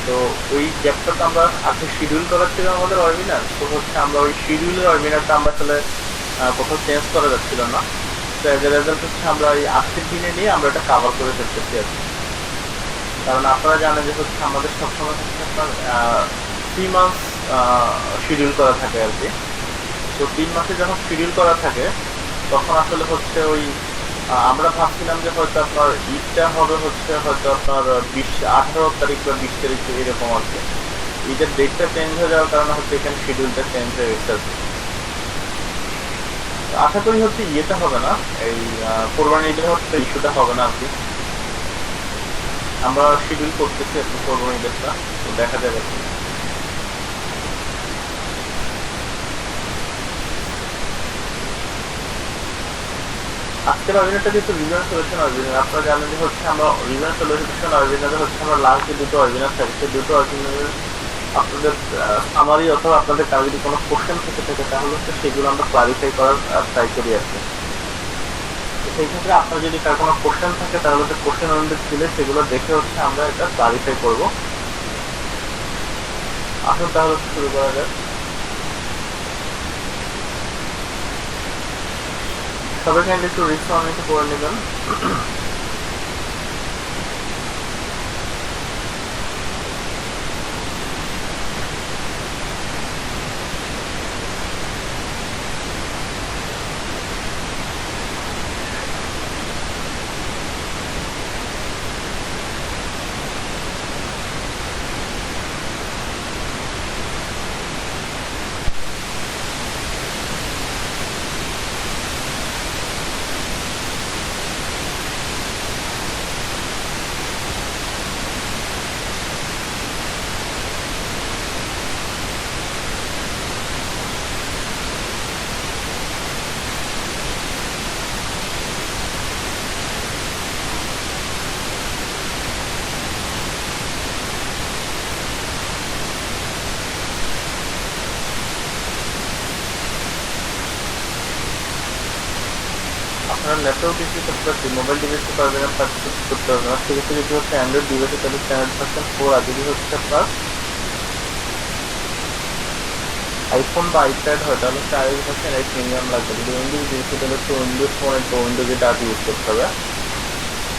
তো ওই গ্যাপটা তো আমরা আগে শিডিউল করা ছিল আমাদের ওয়েবিনার, তো হচ্ছে আমরা ওই শিডিউলের ওয়েবিনারটা আমরা আসলে কোথাও চেঞ্জ করা যাচ্ছিল না। তো এজ এ রেজাল্ট হচ্ছে আমরা এই আজকের দিনে নিয়ে আমরা এটা কাভার করে ফেলতেছি আর কি। কারণ আপনারা জানেন যে হচ্ছে আমাদের সবসময় হচ্ছে আপনার 3 মান্থ শিডিউল করা থাকে আর কি। তো 3 মাসে যখন শিডিউল করা থাকে তখন আসলে হচ্ছে ওই আমরা ভাবছিলাম যে হয়তো আপনার ঈদটা হবে হচ্ছে হয়তো আপনার 18 তারিখ বা 20 তারিখ এরকম আর কি। ঈদের ডেটটা চেঞ্জ হয়ে যাওয়ার কারণে হচ্ছে এখানে শিডিউলটা চেঞ্জ হয়ে গেছে আর কি। তো আশা করি হচ্ছে ইয়েটা হবে না, এই কোরবানি ঈদে হচ্ছে ইস্যুটা হবে না আর কি। আমরা শিডিউল করতেছি এখন কোরবানি ঈদেরটা, তো দেখা যাবে আর কি। আজকের ওয়েবিনারটা যেহেতু রিভিউ সলিউশন ওয়েবিনার, আপনারা জানেন যে হচ্ছে আমরা রিভিউ সলিউশন ওয়েবিনারে হচ্ছে আমরা লাস্ট যে দুটো ওয়েবিনার থাকে সেই দুটো ওয়েবিনারের আপনাদের সামারি অথবা আপনাদের কারো যদি কোনো কোশ্চেন থেকে থাকে তাহলে হচ্ছে সেগুলো আমরা ক্লারিফাই করার ট্রাই করি আর কি। তো সেই ক্ষেত্রে আপনার যদি কার কোনো কোশ্চেন থাকে তাহলে হচ্ছে কোশ্চেন অনুযায়ী দিলে সেগুলো দেখে হচ্ছে আমরা এটা ক্লারিফাই করবো। আসুন তাহলে শুরু করা যাক। সবাই কাইন্ডলি একটু রিসপন্ড করে নেবেন। আপনার ল্যাপটপ ডিসি করতে পারছি, মোবাইল ডিভাইসে পারবেন না, পারচেস করতে পারবেন না। সেক্ষেত্রে যদি হচ্ছে অ্যান্ড্রয়েড ডিভাইসে তাহলে স্ট্যান্ডার্ড ভার্সন 4, আর যদি হচ্ছে আপনার আইফোন বা আইপ্যাড হয় তাহলে হচ্ছে আইওএস ভার্সন 8 মিনিমাম লাগবে। যদি উইন্ডোজ ডিভাইসে তাহলে হচ্ছে উইন্ডোজ ফোন বা উইন্ডোজ এটা ইউজ করতে হবে।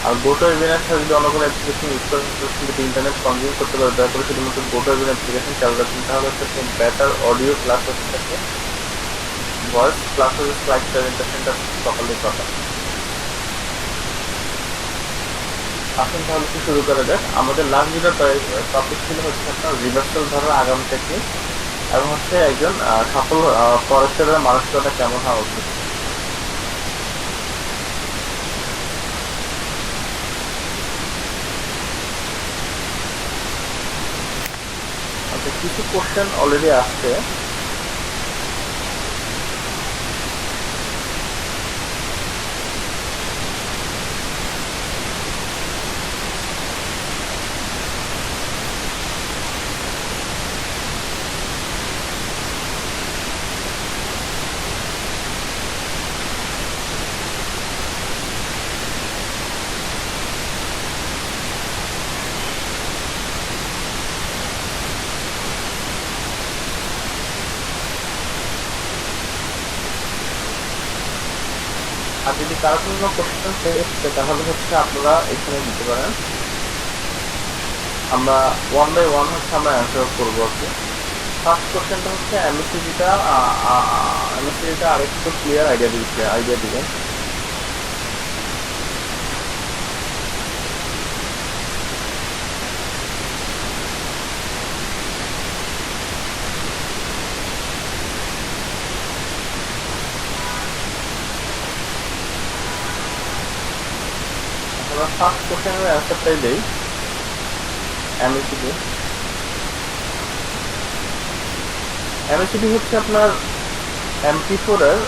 আর গোটো ওয়েবিনার ছাড়া যদি অন্য কোনো অ্যাপ্লিকেশন ইউজ করেন যদি ইন্টারনেট কনজিউম করতে পারে তারপরে শুধুমাত্র গোটো ওয়েবিনার অ্যাপ্লিকেশন চালু রাখবেন তাহলে হচ্ছে বেটার অডিও প্লাস হচ্ছে ভয়েস প্লাস হচ্ছে স্লাইড প্রেজেন্টেশনটা সকালের কথা। আসুন তাহলে কি শুরু করা যাক। আমাদের লাস্ট যেটা টপিক ছিল হচ্ছে আপনার রিভার্সাল ধরার আগাম টেকনিক এবং হচ্ছে একজন সফল ফরেস্টারের মানসিকতা কেমন হওয়া উচিত। আচ্ছা, কিছু কোশ্চেন অলরেডি আসছে। আর যদি কারো কোনো কোশ্চেন এসছে তাহলে হচ্ছে আপনারা এখানে দিতে পারেন, আমরা ওয়ান বাই ওয়ান হচ্ছে আমরা অ্যান্সার করবো আর কি। ফার্স্ট কোশ্চেনটা হচ্ছে এমএসসিজিটা আরেকটু ক্লিয়ার আইডিয়া দিবেন। আমরা ফার্স্ট কোশ্চেনের অ্যান্সারটাই দেই। এমএসসিজি এমএসসিজি হচ্ছে আপনার MP4 এর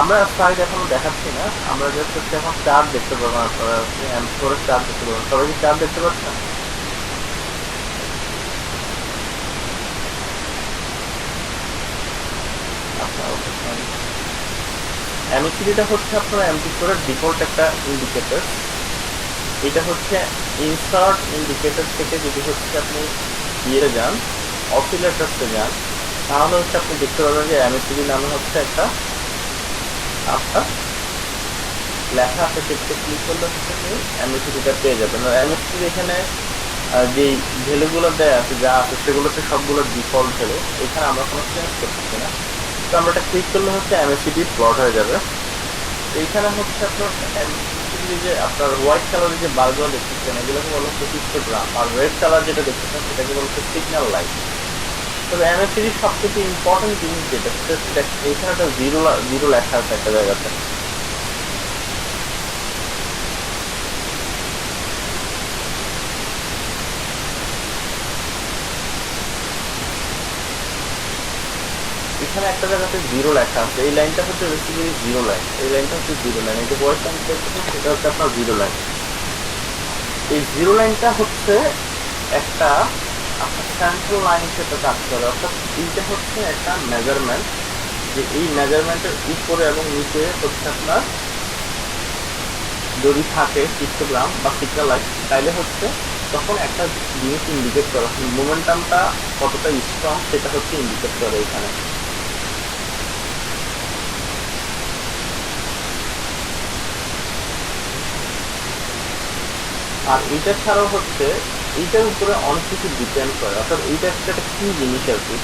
আমরা সাইড এখনো দেখাচ্ছি না, আমরা জাস্ট হচ্ছে এখন চার্ট দেখতে পাবো। আপনারা MP4 এর চার্ট দেখতে পাবেন। সবাই কি চার্ট দেখতে পাচ্ছেন? আচ্ছা, ওকে। এমএসসিডিটা হচ্ছে আপনার MP4 এর ডিফল্ট একটা ইন্ডিকেটর। এটা হচ্ছে ইনসার্ট ইন্ডিকেটর থেকে যদি হচ্ছে আপনি ইয়ে যান, অসিলেটরসে যান, তাহলে হচ্ছে আপনি দেখতে পাবেন যে এমএসসিবি নামে হচ্ছে একটা আপনার লেখা আছে, সেটাতে ক্লিক করলে হচ্ছে আপনি এমএসসিবিটা পেয়ে যাবেন। আর এমএসসিবি এখানে যে ভ্যালুগুলো দেয়া আছে, যা আছে সেগুলোতে সবগুলো ডিফল্ট ভ্যালু, এখানে আমরা কোনো চেঞ্জ করতেছি না। তো আমরা এটা ক্লিক করলে হচ্ছে এমএসসিবি প্লট হয়ে যাবে। এইখানে হচ্ছে আপনার যে আপনার হোয়াইট কালারের যে বারগুলো দেখতেছেন এগুলোকে বলা হচ্ছে হিস্টোগ্রাম, আর রেড কালার যেটা দেখতেছেন সেটাকে বলা হচ্ছে সিগন্যাল লাইট। তবে এমএসসিবির সবথেকে ইম্পর্টেন্ট জিনিস যেটা সেটা এইখানে একটা জিরো লেখা আছে একটা জায়গাতে। এখানে একটা জায়গাতে জিরো লেখা আছে, এই লাইনটা হচ্ছে বেসিক্যালি জিরো লাইন, এই লাইনটা হচ্ছে জিরো লাইন, এই যে ভয়েস লাইন দেখতেছেন সেটা হচ্ছে আপনার জিরো লাইন। এই জিরো লাইনটা হচ্ছে একটা আপনার সেন্ট্রাল লাইন হিসেবে কাজ করে, অর্থাৎ এইটা হচ্ছে একটা মেজারমেন্ট, যে এই মেজারমেন্টের উপরে এবং নিচে হচ্ছে আপনার যদি থাকে হিস্টোগ্রাম বা সিগন্যাল লাইন, তাইলে হচ্ছে তখন একটা জিনিস ইন্ডিকেট করে, মোমেন্টামটা কতটা স্ট্রং সেটা হচ্ছে ইন্ডিকেট করে এখানে। আর এইটা ছাড়াও হচ্ছে এইটার উপরে অনেক কিছু ডিপেন্ড করে, অর্থাৎ এইটা একটা কি জিনিস আর কি।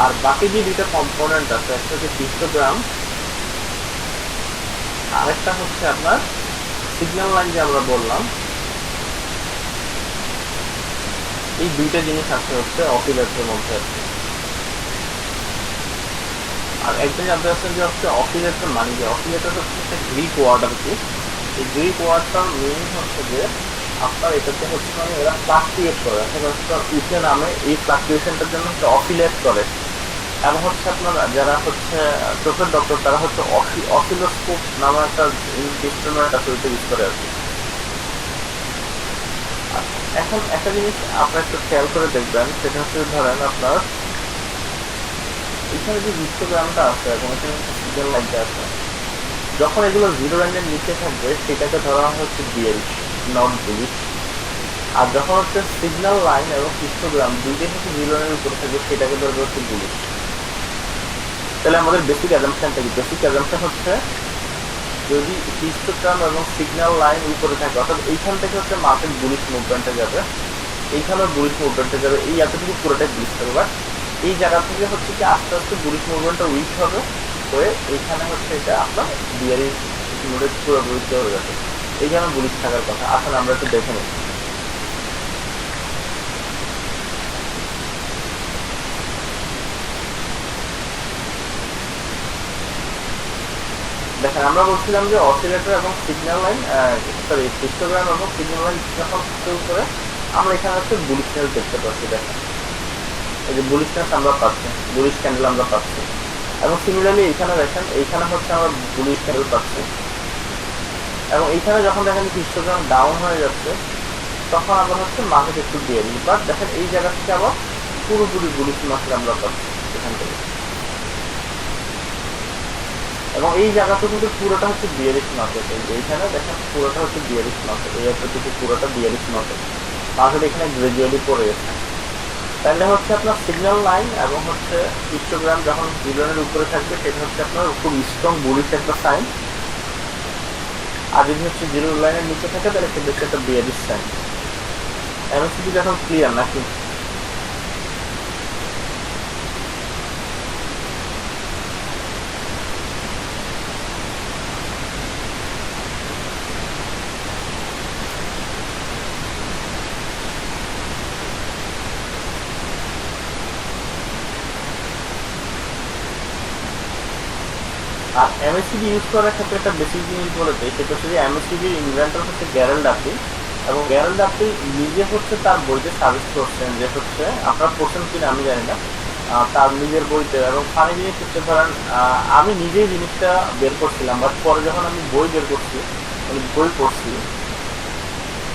আর বাকি যে দুইটা কম্পোনেন্ট আছে, একটা হচ্ছে হিস্টোগ্রাম, আরেকটা হচ্ছে আপনার সিগন্যাল লাইন যে আমরা বললাম, এই দুইটা জিনিস আছে হচ্ছে অসিলেটরের মধ্যে। আর একজন জানতে চাচ্ছেন যে হচ্ছে অসিলেটর মানে যে, অসিলেটর হচ্ছে একটা গ্রিক ওয়ার্ড আর কি। এই গ্রিক ওয়ার্ডটার মিনিং হচ্ছে যে আপনার এটাতে হচ্ছে মানে এরা ফ্লাকচুয়েট করে, অর্থাৎ উঠে নামে, এই ফ্লাকচুয়েশনটার জন্য হচ্ছে অসিলেট করে। এবং হচ্ছে আপনার যারা হচ্ছে চোখের ডক্টর তারা হচ্ছে অসিলোস্কোপ নামে একটা ইনস্ট্রুমেন্ট আছে, ওইটা ইউজ করে আর কি। এখন একটা জিনিস আপনার একটু খেয়াল করে দেখবেন, সেটা হচ্ছে ধরেন আপনার এখানে যে হিস্টোগ্রামটা আছে এবং এখানে সিগন্যাল লাইনটা আছে, যখন এগুলো জিরো লাইনের নিচে থাকবে সেটাকে ধরা হচ্ছে বিয়ারিশ, নট বুলিশ। আর যখন হচ্ছে সিগন্যাল লাইন এবং হিস্টোগ্রাম দুইটাই হচ্ছে জিরো লাইনের উপরে থাকবে সেটাকে ধরবে হচ্ছে বুলিশ। তাহলে আমাদের বেসিক অ্যাজাম্পশনটা কি? বেসিক অ্যাজাম্পশন হচ্ছে যদি হিস্টোগ্রাম এবং সিগন্যাল লাইন উপরে থাকে, অর্থাৎ এইখান থেকে হচ্ছে মার্কেট বুলিশ মুভমেন্টে যাবে, এইখানেও বুলিশ মুভমেন্টে যাবে, এই এতটুকু পুরোটাই বুলিশ থাকবে। বাট এই জায়গা থেকে হচ্ছে কি আস্তে আস্তে বুলিশ মুভমেন্টটা উইক হবে, হয়ে এইখানে হচ্ছে এটা আপনার বিয়ারিশ মোডে পুরো বুলিশ হয়ে যাবে। এইখানে বুলিশ থাকার কথা। আসলে আমরা একটু দেখে নিই। দেখেন আমরা বলছিলাম যে অসিলেটর এবং সিগন্যাল লাইন, সরি হিস্টোগ্রাম এবং সিগন্যাল লাইন যখন করে আমরা এখানে হচ্ছে বুলিশনেস দেখতে পাচ্ছি। দেখেন এই যে বুলিশনেস আমরা পাচ্ছি, বুলিশ ক্যান্ডেল আমরা পাচ্ছি। এবং সিমিলারলি এইখানে দেখেন, এইখানে হচ্ছে আমরা বুলিশ ক্যান্ডেল পাচ্ছি। এবং এইখানে যখন দেখেন হিস্টোগ্রাম ডাউন হয়ে যাচ্ছে তখন আবার হচ্ছে মার্কেট একটু বিয়ারিশ। বাট দেখেন এই জায়গা থেকে আবার পুরোপুরি বুলিশ মার্কেট আমরা পাচ্ছি এখান থেকে। এবং এই জায়গাটা কিন্তু পুরোটা হচ্ছে বিয়ারিশ মার্কেট, এইখানে দেখেন পুরোটা হচ্ছে বিয়ারিশ মার্কেট, এই একটা কিন্তু পুরোটা বিয়ারিশ মার্কেট, মার্কেট এখানে গ্রাজুয়ালি পড়ে গেছে। তাহলে হচ্ছে আপনার সিগন্যাল লাইন এবং হচ্ছে হিস্টোগ্রাম যখন জিরো লাইনের উপরে থাকবে সেটা হচ্ছে আপনার খুব স্ট্রং বুলিশ একটা সাইন, আর যদি হচ্ছে জিরো লাইনের নিচে থাকে তাহলে সেটা হচ্ছে একটা বিয়ারিশ সাইন। এমএসসিবি এখন ক্লিয়ার নাকি? আর এমএসসিবি ইউজ করার ক্ষেত্রে একটা বেসিক জিনিস বলেছে, সেটা হচ্ছে যে এমএসসিবির ইনভেন্টর হচ্ছে গ্যারেল্ড আপি, এবং গ্যারেল্ড আপি নিজে হচ্ছে তার বইতে সাজেস্ট করছেন যে হচ্ছে আপনারা পড়ছেন কিনা আমি জানি না, তার নিজের বইতে। এবং ফানি জিনিস হচ্ছে ধরেন আমি নিজেই জিনিসটা বের করছিলাম, বাট পরে যখন আমি বই বের করছি, মানে বই পড়ছি,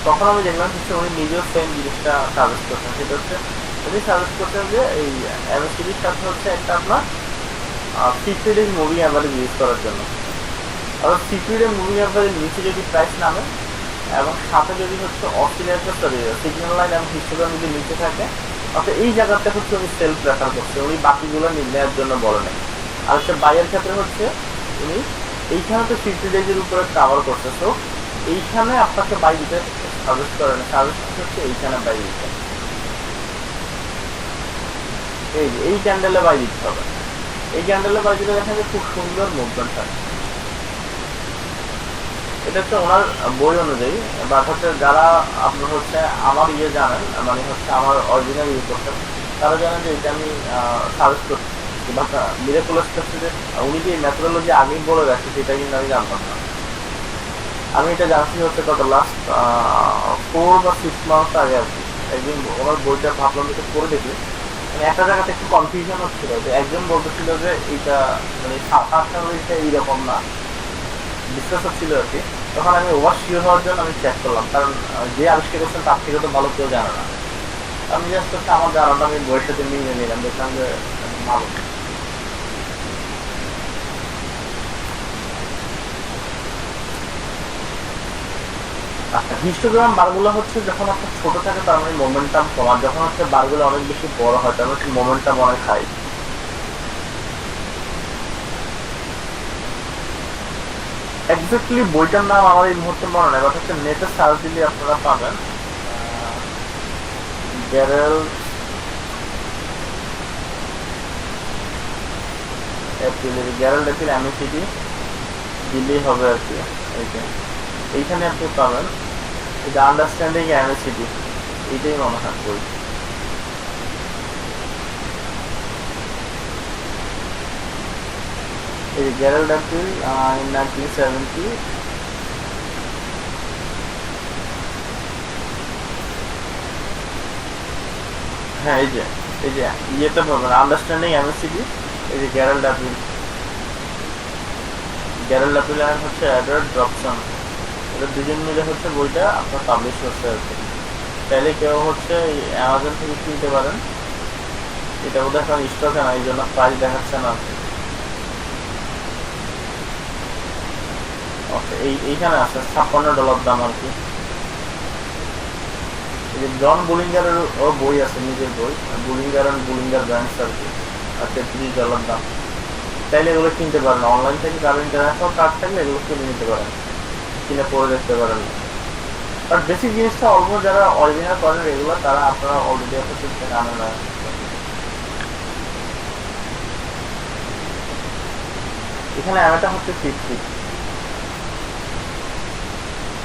তখন আমি দেখলাম হচ্ছে উনি নিজেও সেম জিনিসটা সাজেস্ট করছেন। সেটা হচ্ছে উনি সাজেস্ট করছেন যে এই এমএসসিবির সাথে হচ্ছে একটা আপনার 50 days মুভি অ্যাভারেজ ইউজ করার জন্য। আর সিপিইউ এর মুভিং অ্যাভারেজ নিচে যদি প্রাইস নামে এবং সাথে যদি হচ্ছে অসিলেটর সিগন্যাল লাইন এবং হিস্টোগ্রাম যদি নিচে থাকে, অর্থাৎ এই জায়গাতে হচ্ছে উনি সেল প্রেফার করছে, উনি বাকিগুলো নির্ণয়ের জন্য বলে নেই। আর হচ্ছে বাইয়ের ক্ষেত্রে হচ্ছে উনি এইখানে তো 50 ডেজের উপরে কাভার করছে, তো এইখানে আপনাকে বাই দিতে সাজেস্ট করে না, সাজেস্ট হচ্ছে এইখানে বাই দিতে, এই ক্যান্ডেলে বাই দিতে হবে। এই ক্যান্ডেলে বাই দিতে দেখেন যে খুব সুন্দর মুভমেন্ট হয়। এটা হচ্ছে ওনার বই অনুযায়ী, বাট হচ্ছে যারা আপনার হচ্ছে আমার জানেন, মানে হচ্ছে আমার অরিজিনাল করছেন, তারা জানেন যে এটা আমি সাজেস্ট করছি। বাট মিরাকুলাস হচ্ছে যে উনি যে ম্যাথোডোলজি আগেই বলে রাখছে সেটা কিন্তু আমি জানতাম না। আমি এটা জানছি হচ্ছে কত লাস্ট 4 বা 6 মান্থ আগে আর কি। একদিন ওনার বইটা ভাবলাম এটা পড়ে দেখি, মানে একটা জায়গাতে একটু কনফিউশন হচ্ছিল যে একজন বলতেছিল যে এইটা মানে এটা এইরকম না, বিশ্বাস হচ্ছিল আর কি। তখন আমি ওভার শিওর হওয়ার জন্য আমি চেক করলাম, কারণ যে আবিষ্কার করছেন তার থেকে তো ভালো কেউ জানে না। আমি জাস্ট হচ্ছে আমার জানাটা আমি বইয়ের সাথে মিলিয়ে নিলাম, দেখলাম যে ভালো। আচ্ছা, হিস্টোগ্রাম বারগুলো হচ্ছে যখন আপনার ছোট থাকে তার মানে মোমেন্টাম কম, আর যখন হচ্ছে বারগুলো অনেক বেশি বড় হয় তার মানে মোমেন্টাম অনেক হাই। এক্স্যাক্টলি বইটার নাম আমার এই মুহূর্তে মনে নেই, বাট হচ্ছে নেটে সার্চ দিলে আপনারা পাবেন। গ্যারেল গ্যারেল এপ্রিল এমএসিডি দিলেই হবে আর কি। এইখানে আপনি পাবেন এটা আন্ডারস্ট্যান্ডিং এমএসিডি, এইটাই মনে হয় বই। এই গ্যারেল এপ্রিল ইন 1970, হ্যাঁ এই যে ইয়েতে পাবেন আন্ডারস্ট্যান্ডিং এমএসিডি। এই যে গ্যারেল এপ্রিল হচ্ছে অ্যাডওয়ার্ড ড্রপসন, এটা দুজন মিলে হচ্ছে বইটা আপনার পাবলিশ করছে আর কি। চাইলে কেউ হচ্ছে অ্যামাজন থেকে কিনতে পারেন, এটা বোধহয় এখন স্টকে না, এই জন্য প্রাইস দেখাচ্ছে না। ওকে, এইখানে আছে $56 দাম আর কি। এই যে জন বুলিঙ্গারের ও বই আছে, নিজের বই, বুলিঙ্গার অ্যান্ড বুলিঙ্গার ব্র্যান্ডস আর কি, আর $33 দাম। চাইলে এগুলো কিনতে পারেন অনলাইন থেকে, কারো ইন্টারন্যাশনাল কার্ড থাকলে এগুলো কিনে নিতে পারেন, কিনে পরে দেখতে পারেন। বাট বেসিক জিনিসটা অলমোস্ট যারা অরিজিনাল করেন এগুলো তারা আপনারা অলরেডি আপনার জানেন না। এখানে অ্যামাটা হচ্ছে 50।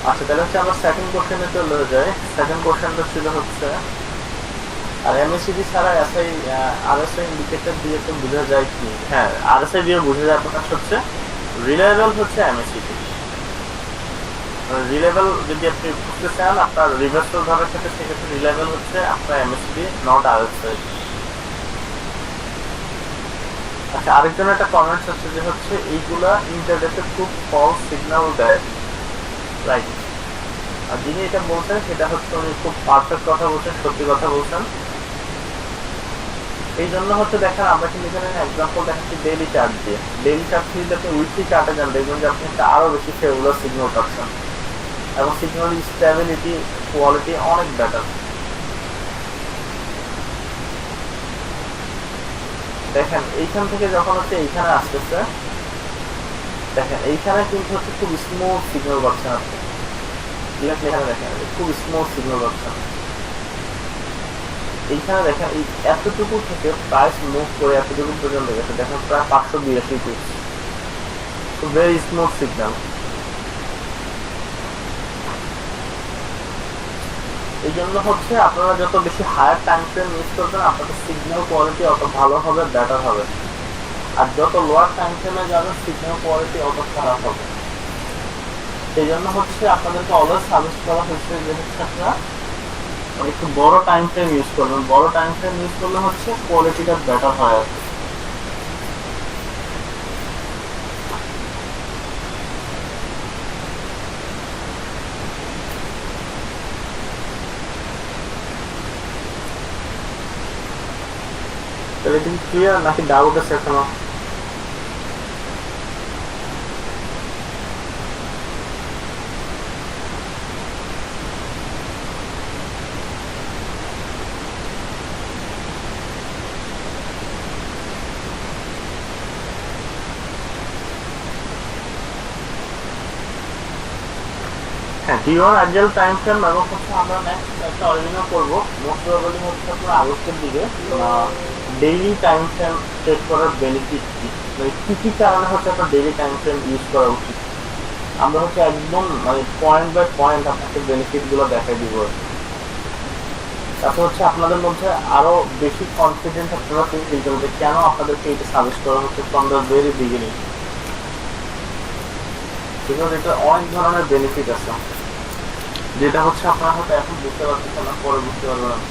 আচ্ছা, তাহলে হচ্ছে আমরা সেকেন্ড কোশ্চেনে চলে যাই। সেকেন্ড কোশ্চেনটা ছিল হচ্ছে আর এমএসিডি ছাড়া এসআই আরএসআই ইন্ডিকেটর দিয়ে তো বোঝা যায় কি? হ্যাঁ, আরএসআই দিয়ে বোঝা যায় আপনার হচ্ছে রিলায়েবল হচ্ছে এমএসিডি। রিলায়েবল যদি আপনি বুঝতে চান আপনার রিভার্সাল ধরার ক্ষেত্রে, সেক্ষেত্রে রিলায়েবল হচ্ছে আপনার এমএসিডি, নট আরএসআই। আচ্ছা, আরেকজন একটা কমেন্টস আছে যে হচ্ছে এইগুলা ইন্টারনেটে খুব ফলস সিগন্যাল দেয়, রাইট? আর যিনি এটা বলছেন সেটা হচ্ছে উনি খুব পারফেক্ট কথা বলছেন, সত্যি কথা বলছেন। এই জন্য হচ্ছে দেখেন আমরা কিন্তু এখানে এক্সাম্পল দেখাচ্ছি ডেইলি চার্ট দিয়ে। ডেইলি চার্ট দিয়ে আপনি উইকলি চার্টে যান, দেখবেন যে আপনি আরো বেশি ফেভারেবল সিগন্যাল পাচ্ছেন এবং সিগন্যাল স্টেবিলিটি কোয়ালিটি অনেক বেটার। দেখেন এইখান থেকে যখন হচ্ছে এইখানে আসতেছে, দেখেন এইখানে কিন্তু হচ্ছে খুব স্মুথ সিগন্যাল পাচ্ছেন আপনি। এখানে দেখেন খুব স্মুথ সিগন্যাল পাচ্ছেন। এইখানে দেখেন এই এতটুকু থেকে প্রাইস মুভ করে এতটুকু পর্যন্ত গেছে, দেখেন প্রায় 582 পিপস, ভেরি স্মুথ সিগন্যাল। এই জন্য হচ্ছে আপনারা যত বেশি হায়ার টাইম ফ্রেম ইউজ করবেন আপনাদের সিগন্যাল কোয়ালিটি অত ভালো হবে, বেটার হবে। আর যত লোয়ার টাইম ফ্রেমে যাবেন সিগন্যাল কোয়ালিটি অত খারাপ হবে। সেই জন্য হচ্ছে আপনাদেরকে অলওয়েজ সাজেস্ট করা হচ্ছে যে হচ্ছে আপনারা একটু বড় টাইম ফ্রেম ইউজ করবেন। বড় টাইম ফ্রেম ইউজ করলে হচ্ছে কোয়ালিটিটা বেটার হয় আর কি। তাহলে এটা কি ক্লিয়ার নাকি ডাউট আছে এখনো? হ্যাঁ, ডিওর আইডিয়াল টাইম ফ্রেম এবং হচ্ছে আমরা নেক্সট একটা অরিজিনাল করবো মোস্ট প্রবাবলি হচ্ছে আপনার আগস্টের দিকে। ডেইলি টাইম ফ্রেম সেট করার বেনিফিট কি, মানে কি কি কারণে হচ্ছে আপনার ডেইলি টাইম ফ্রেম ইউজ করা উচিত, আমরা হচ্ছে একদম মানে পয়েন্ট বাই পয়েন্ট আপনাকে বেনিফিট গুলো দেখাই দিব। তাতে হচ্ছে আপনাদের মধ্যে আরো বেশি কনফিডেন্ট আপনারা ফিল করবেন যে কেন আপনাদেরকে এটা সাজেস্ট করা হচ্ছে from the very beginning. Because এটা অনেক ধরনের বেনিফিট আছে যেটা হচ্ছে আপনারা হয়তো এখন বুঝতে পারতেছেন না, পরে বুঝতে পারবেন।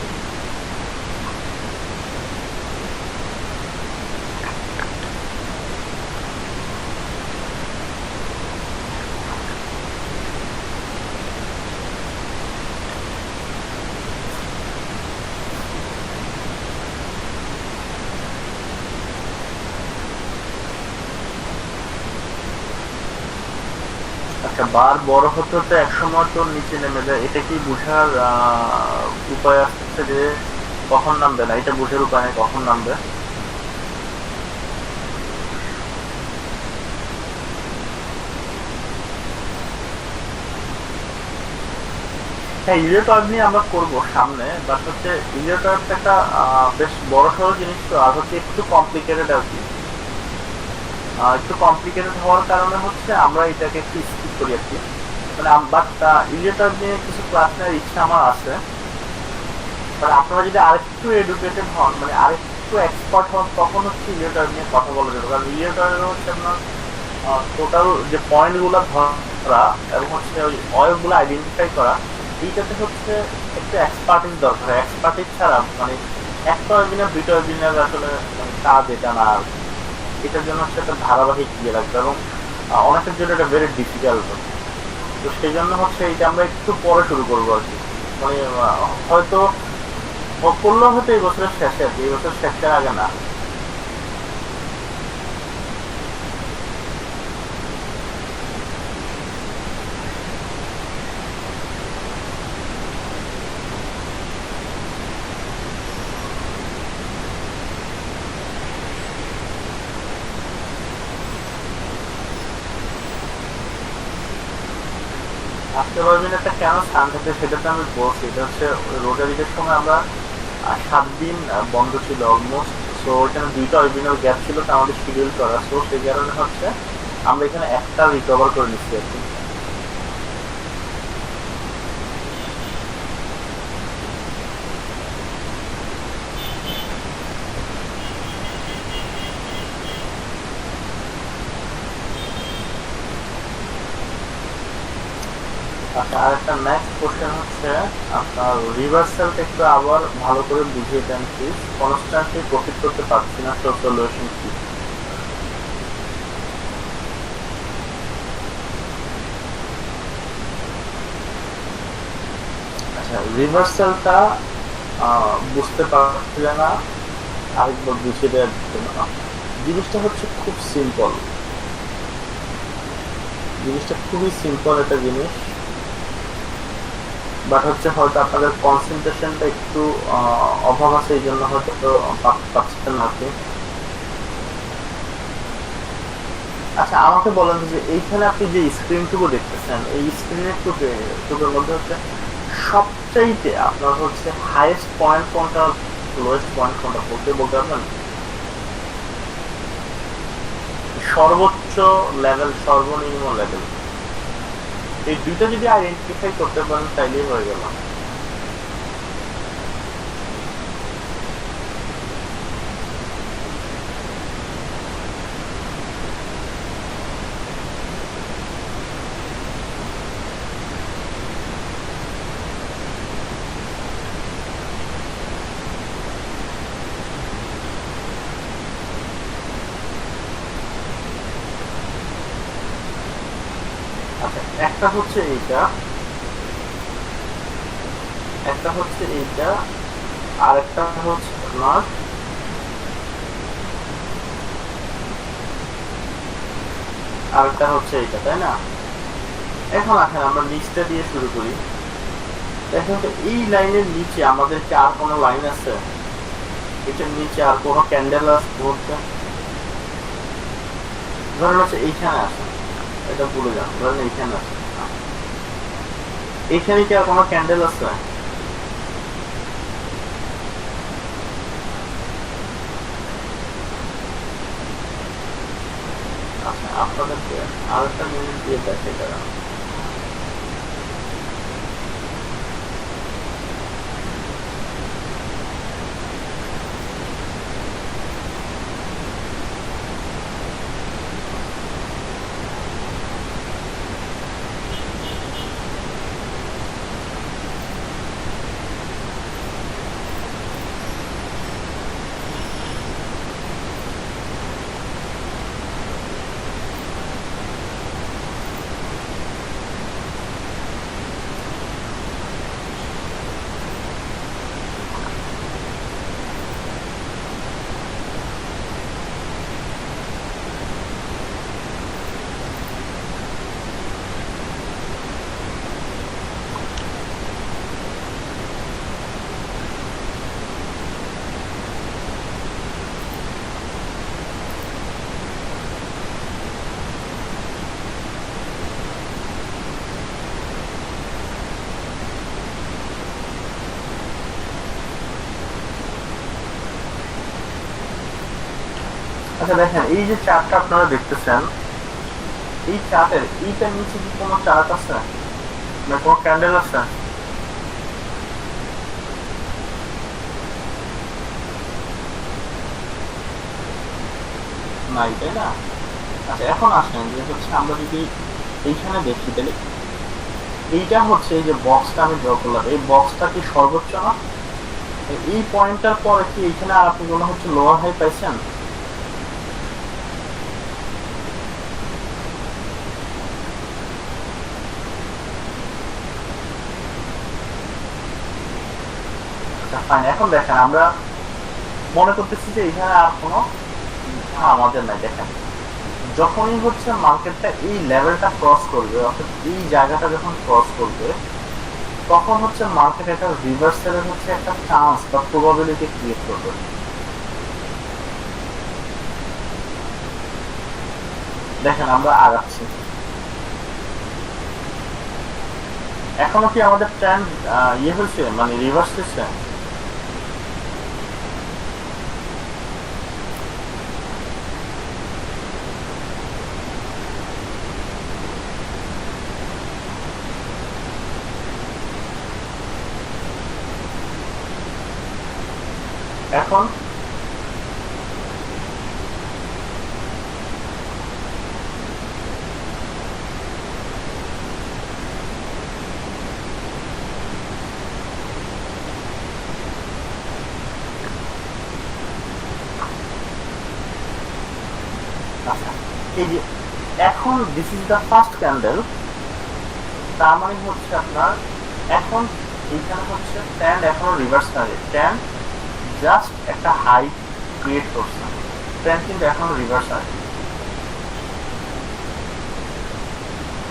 আচ্ছা, বার বড় হতে হতে একসময় তো নিচে নেমে যায়, এটা কি বুঝার উপায় আসছে যে কখন নামবে? না, এটা বুঝার উপায় নেই কখন নামবে। হ্যাঁ, ইলিওটয়েড নিয়ে আমরা করবো সামনে, বাট হচ্ছে ইলিওটয়েড একটা বেশ বড় সড়ো জিনিস, তো আর হচ্ছে একটু কমপ্লিকেটেড আর কি। একটু কমপ্লিকেটেড হওয়ার কারণে হচ্ছে আমরা এটাকে একটু স্কিপ করি আর কি। মানে বাট ইলিওটয়েড নিয়ে কিছু ক্লাস নেওয়ার ইচ্ছা আমার আছে। বাট আপনারা যদি আরেকটু এডুকেটেড হন, মানে আরেকটু এক্সপার্ট হন, তখন হচ্ছে ইলিওটয়েড নিয়ে কথা বলা যাবে। কারণ ইলিওটয়েড হচ্ছে আপনার টোটাল যে পয়েন্ট গুলা ধরা এবং হচ্ছে ওই ওয়েভ গুলো আইডেন্টিফাই করা, এইটাতে হচ্ছে একটু এক্সপার্টিস দরকার। এক্সপার্টিস ছাড়া মানে একটা ওয়েবিনার দুইটা ওয়েবিনার আসলে মানে কাজ এটা না। এটার জন্য হচ্ছে একটা ধারাবাহিক ইয়ে লাগবে এবং অনেকের জন্য এটা ভেরি ডিফিকাল্ট। তো সেই জন্য হচ্ছে এইটা আমরা একটু পরে শুরু করবো আর কি। মানে হয়তো করলেও হয়তো এই বছরের শেষে আর কি, এই বছর শেষের আগে না। আজকে ওয়েবিনারটা কেন সানডেতে সেটা তো আমি বলছি, এটা হচ্ছে রোটারিদের সময় আমরা 7 দিন বন্ধ ছিল অলমোস্ট। সো এখানে দুইটা ওয়েবিনার গ্যাপ ছিল তো আমাদের শিডিউল করা, সো সেই কারণে হচ্ছে আমরা এখানে একটা রিকভার করে নিচ্ছি আর কি। আচ্ছা, আর একটা নেক্সট কোশ্চেন হচ্ছে আপনার রিভার্সালটা একটু আবার ভালো করে বুঝিয়ে দেন প্লিজ, কনস্ট্যান্টলি প্রফিট করতে পারছি না, তো সলিউশন কি? আচ্ছা, রিভার্সালটা বুঝতে পারছিলে না, আরেকবার বুঝিয়ে দেওয়ার জন্য। জিনিসটা হচ্ছে খুব সিম্পল, জিনিসটা খুবই সিম্পল একটা জিনিস, বাট হচ্ছে হয়তো আপনাদের কনসেন্ট্রেশনটা একটু অভাব আছে, এই জন্য হয়তো পাচ্ছেন না আপনি। আচ্ছা, আমাকে বলেন যে এইখানে আপনি যে স্ক্রিনটুকু দেখতেছেন, এই স্ক্রিনের টুকুর মধ্যে হচ্ছে সবচাইতে আপনার হচ্ছে হাইয়েস্ট পয়েন্ট কোনটা, লোয়েস্ট পয়েন্ট কোনটা বলতে পারবেন? সর্বোচ্চ লেভেল, সর্বনিম্ন লেভেল, এই দুইটা যদি আইডেন্টিফাই করতে পারেন তাইলেই হয়ে গেল। আচ্ছা, একটা হচ্ছে এইটা, একটা হচ্ছে এইটা, আর একটা হচ্ছে আপনার আরেকটা হচ্ছে এইটা, তাই না? এখন আসেন আমরা নিচটা দিয়ে শুরু করি। দেখেন তো এই লাইনের নিচে আমাদের কি আর কোনো লাইন আছে? এটার নিচে আর কোনো ক্যান্ডেল আছে বলতে? ধরেন হচ্ছে এইখানে আছে, এটা ভুলে যান, ধরেন এইখানে আছে, এখানে কি আর কোনো ক্যান্ডেল আছে? আচ্ছা, আপনাদেরকে আরেকটা মিনিট দিয়ে দেখে তারা। আচ্ছা দেখেন, এই যে চার্টটা আপনারা দেখতেছেন, এই চার্টের এইটার নিচে কি কোনো চার্ট আছে না কোনো ক্যান্ডেল আছে? নাই, তাই না? আচ্ছা, এখন আসেন যে হচ্ছে আমরা যদি এইখানে দেখি, তাহলে এইটা হচ্ছে এই যে বক্সটা আমি ড্র করলাম, এই বক্সটা কি সর্বোচ্চ না? এই পয়েন্টটার পরে কি এইখানে আর আপনি কোনো হচ্ছে লোয়ার হাই পাইছেন? আচ্ছা ফাইন, এখন দেখেন আমরা মনে করতেছি যে এখানে আর কোনো আমাদের নাই। দেখেন, যখনই হচ্ছে মার্কেটটা এই লেভেলটা ক্রস করবে, অর্থাৎ এই জায়গাটা যখন ক্রস করবে, তখন হচ্ছে মার্কেট একটা রিভার্সালের হচ্ছে একটা চান্স বা প্রবাবিলিটি ক্রিয়েট করবে। দেখেন আমরা আগাচ্ছি, এখনো কি আমাদের ট্রেন্ড ইয়ে হয়েছে, মানে রিভার্স হয়েছে? এখন আচ্ছা, এই যে এখন this is the first candle, তার মানে হচ্ছে আপনার এখন এইখানে হচ্ছে ট্রেন্ড এখনো রিভার্স করে, ট্রেন্ড জাস্ট একটা হাই ক্রিয়েট করছে, ট্রেন্ড কিন্তু এখনো রিভার্স হয়।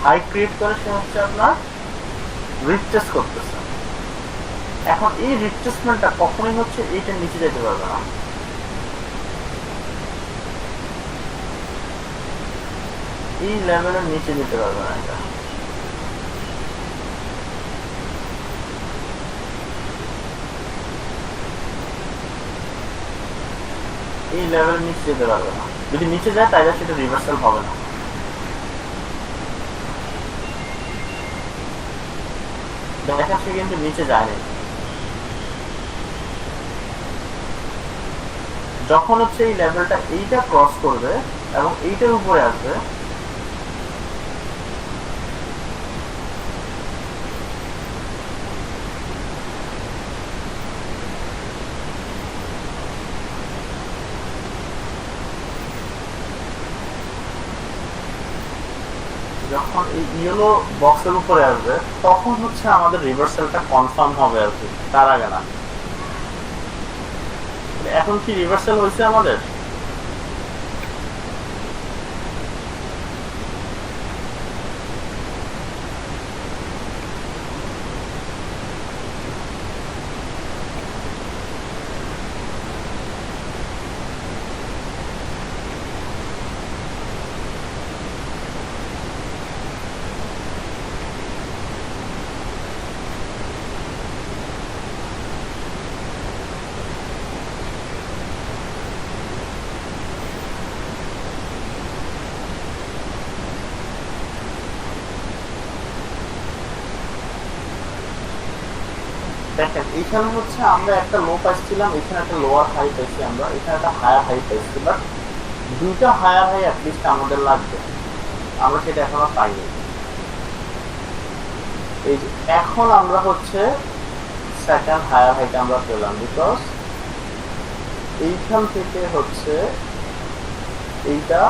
হাই ক্রিয়েট করে সে হচ্ছে আপনার রিট্রেস করতেছে। এখন এই রিট্রেসমেন্টটা কখনোই হচ্ছে এইটার নিচে যেতে পারবে না, এই লেভেলের নিচে যেতে পারবে না এটা। এই লেভেলের নিচে যেতে পারবে না, যদি নিচে যায় তাহলে সেটা রিভার্সাল হবে না। দেখা সে কিন্তু নিচে যায়নি, যখন হচ্ছে এই লেভেলটা এইটা ক্রস করবে এবং এইটার উপরে আসবে, যখন এই ইয়েলো বক্সের উপরে আসবে তখন হচ্ছে আমাদের রিভার্সালটা কনফার্ম হবে আর কি, তার আগে না। এখন কি রিভার্সাল হয়েছে আমাদের? দেখেন এইখানে হচ্ছে আমরা একটা লো পাইছিলাম, এখানে একটা লোয়ার হাই পাইছি, আমরা এখানে একটা হায়ার হাই পাইছি, বাট দুইটা হায়ার হাই অ্যাটলিস্ট আমাদের লাগবে, আমরা সেটা এখনো পাইনি। এই যে এখন আমরা হচ্ছে সেকেন্ড হায়ার হাইটা আমরা পেলাম, বিকজ এইখান থেকে হচ্ছে এইটা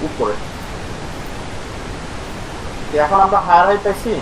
উপরে, এখন আমরা হায়ার হাই পাইছি।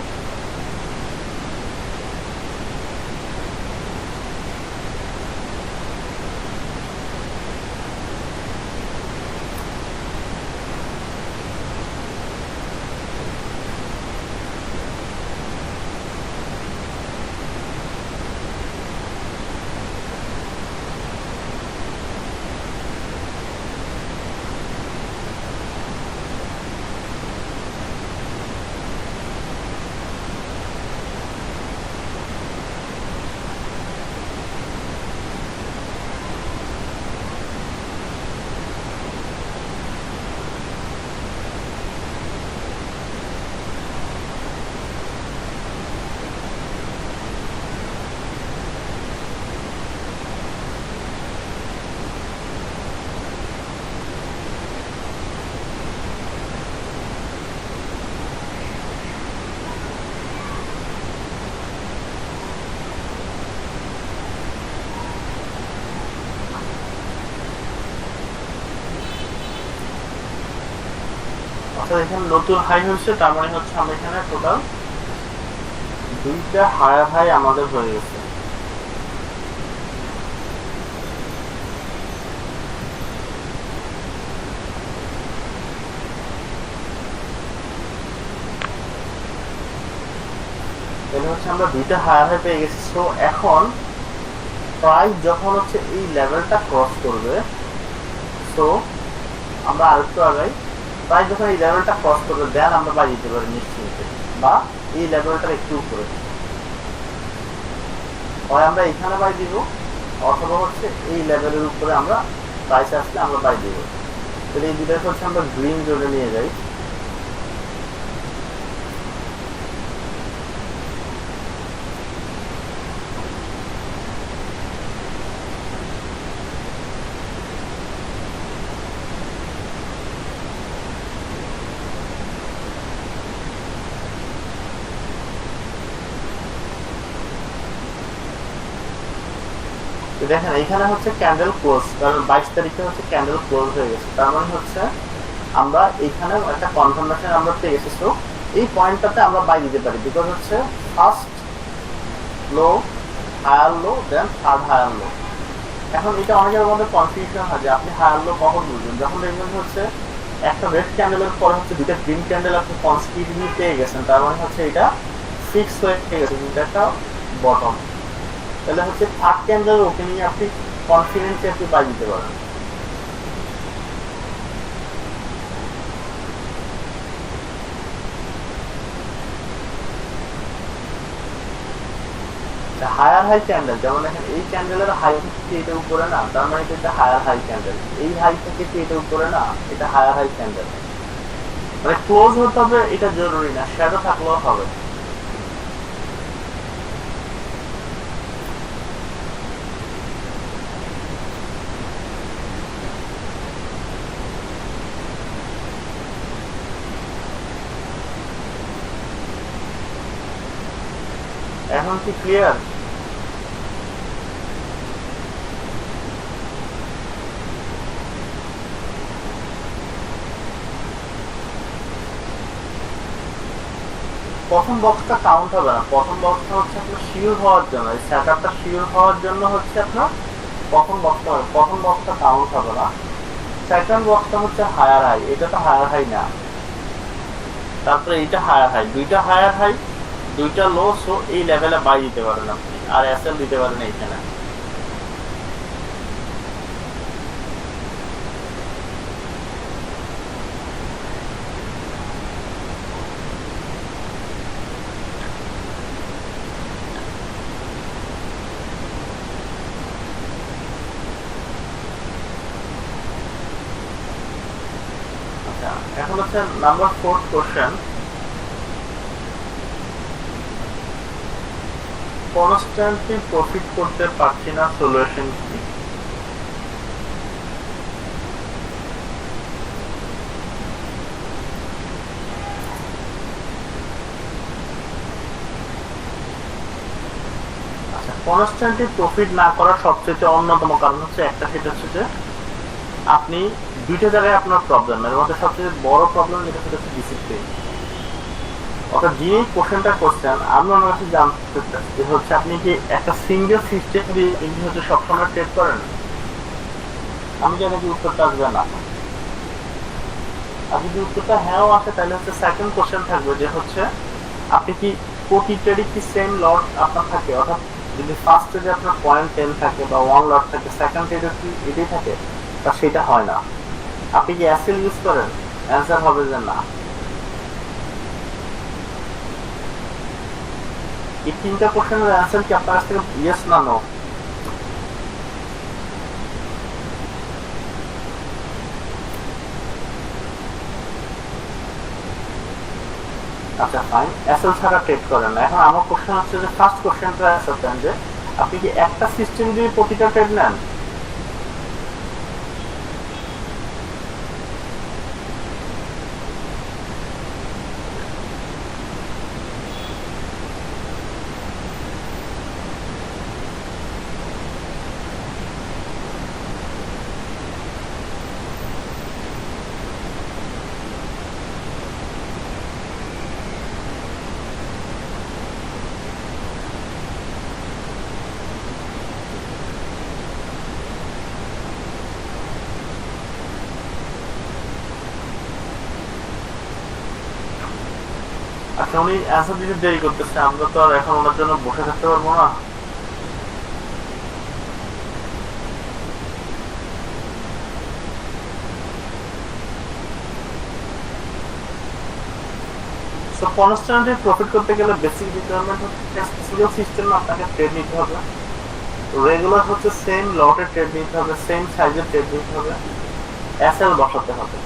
এখানে নতুন হাই হয়েছে, তার মানে হচ্ছে আমরা এখানে টোটাল দুইটা হায়ার হাই আমাদের হয়ে গেছে। তাহলে হচ্ছে আমরা দুইটা হায়ার হাই পেয়ে গেছি। সো এখন প্রাইস যখন হচ্ছে এই লেভেলটা ক্রস করবে, সো আমরা আরেকটু আগাই, প্রাইস যখন এই লেভেলটা ক্রস করবে দেন আমরা বাই দিতে পারি নিশ্চিন্তে, বা এই লেভেলটার একটু উপরে হয় আমরা এখানে বাই দিব, অথবা হচ্ছে এই লেভেলের উপরে আমরা প্রাইস আসলে আমরা বাই দিব। তাহলে এই দুটাকে হচ্ছে আমরা গ্রিন জোনে নিয়ে যাই। দেখেন এখানে হচ্ছে ক্যান্ডেল ক্লোজ, কারণ 22 তারিখে হচ্ছে ক্যান্ডেল ক্লোজ হয়ে গেছে, তার মানে হচ্ছে আমরা এখানে একটা কনফার্মেশন আমরা পেয়ে গেছি। সো এই পয়েন্টটাতে আমরা বাই দিতে পারি, বিকজ হচ্ছে ফার্স্ট লো, হায়ার লো, দেন থার্ড হায়ার লো। এখন এটা অনেকের মধ্যে কনফিউশন হয় যে আপনি হায়ার লো কখন বুঝবেন, যখন দেখবেন হচ্ছে একটা রেড ক্যান্ডেলের পরে হচ্ছে দুটো গ্রিন ক্যান্ডেল আপনি কনস্টিটিউটলি পেয়ে গেছেন, তার মানে হচ্ছে এটা ফিক্স হয়ে গেছে, কিন্তু একটা বটম। তাহলে হচ্ছে থার্ড ক্যান্ডেল ওপেনিং আপনি কনফিডেন্সে আপনি বাই দিতে পারেন। হায়ার হাই ক্যান্ডেল যেমন দেখেন এই ক্যান্ডেলের হাই থেকে এটা উপরে না, তার মানে এটা হায়ার হাই ক্যান্ডেল, এই হাই থেকে এটা উপরে না, এটা হায়ার হাই ক্যান্ডেল। মানে ক্লোজ হতে হবে এটা জরুরি না, শ্যাডো থাকলেও হবে। এখন কি ক্লিয়ার? প্রথম বক্সটা কাউন্ট হবে না, প্রথম বক্সটা হচ্ছে আপনার শিওর হওয়ার জন্য, এই সেটআপটা শিওর হওয়ার জন্য হচ্ছে আপনার প্রথম বক্সটা হবে, প্রথম বক্সটা কাউন্ট হবে না। সেকেন্ড বক্সটা হচ্ছে হায়ার হাই, এটা তো হায়ার হাই না, তারপরে এইটা হায়ার হাই, দুইটা হায়ার হাই দুইটা লো, সো এই লেভেলে বাই দিতে পারেন আপনি, আর এসএল দিতে পারেন এইখানে। এখন হচ্ছে নাম্বার 4 কোশ্চেন। কনস্ট্যান্টলি প্রফিট করতে পারছি না, সলিউশন কি? আচ্ছা, কনস্ট্যান্টলি প্রফিট না করার সবচেয়ে অন্যতম কারণ হচ্ছে একটা, সেটা হচ্ছে যে আপনি দুইটা জায়গায় আপনার প্রবলেম, এর মধ্যে সবচেয়ে বড় প্রবলেম যেটা সেটা হচ্ছে ডিসিপ্লিন। অর্থাৎ যিনি কোশ্চেনটা করছেন, আমি আমার কাছে জানতে চাচ্ছি যে হচ্ছে আপনি কি একটা সিঙ্গেল সিস্টেম দিয়ে হচ্ছে সবসময় ট্রেড করেন? আমি জানি কি উত্তরটা আসবে না। আর যদি উত্তরটা হ্যাঁও আসে তাহলে হচ্ছে সেকেন্ড কোশ্চেন থাকবে যে হচ্ছে আপনি কি প্রতি ট্রেডে কি সেম লট আপনার থাকে? অর্থাৎ যদি ফার্স্ট ট্রেডে আপনার 0.10 থাকে বা 1 লট থাকে, সেকেন্ড ট্রেডে কি এটাই থাকে? বা সেটা হয় না। আপনি কি অ্যাসেল ইউজ করেন? অ্যান্সার হবে যে না। এই তিনটা কোশ্চেনের অ্যান্সার কি আপনার কাছ থেকে ইয়েস না নো? আচ্ছা ফাইন, অ্যাসেল ছাড়া ট্রেড করেন না। এখন আমার কোশ্চেন হচ্ছে যে ফার্স্ট কোশ্চেনটা অ্যান্সার দেন যে আপনি কি একটা সিস্টেম দিয়ে প্রতিটা ট্রেড নেন? আচ্ছা, উনি অ্যান্সার দিতে দেরি করতেছে, আমরা তো আর এখন ওনার জন্য বসে থাকতে পারবো না। সো কনস্ট্যান্টলি প্রফিট করতে গেলে বেসিক রিকোয়ারমেন্ট হচ্ছে সিঙ্গেল সিস্টেমে আপনাকে ট্রেড নিতে হবে, রেগুলার হচ্ছে সেম লটে ট্রেড নিতে হবে, সেম সাইজের ট্রেড নিতে হবে, এসএল বসাতে হবে।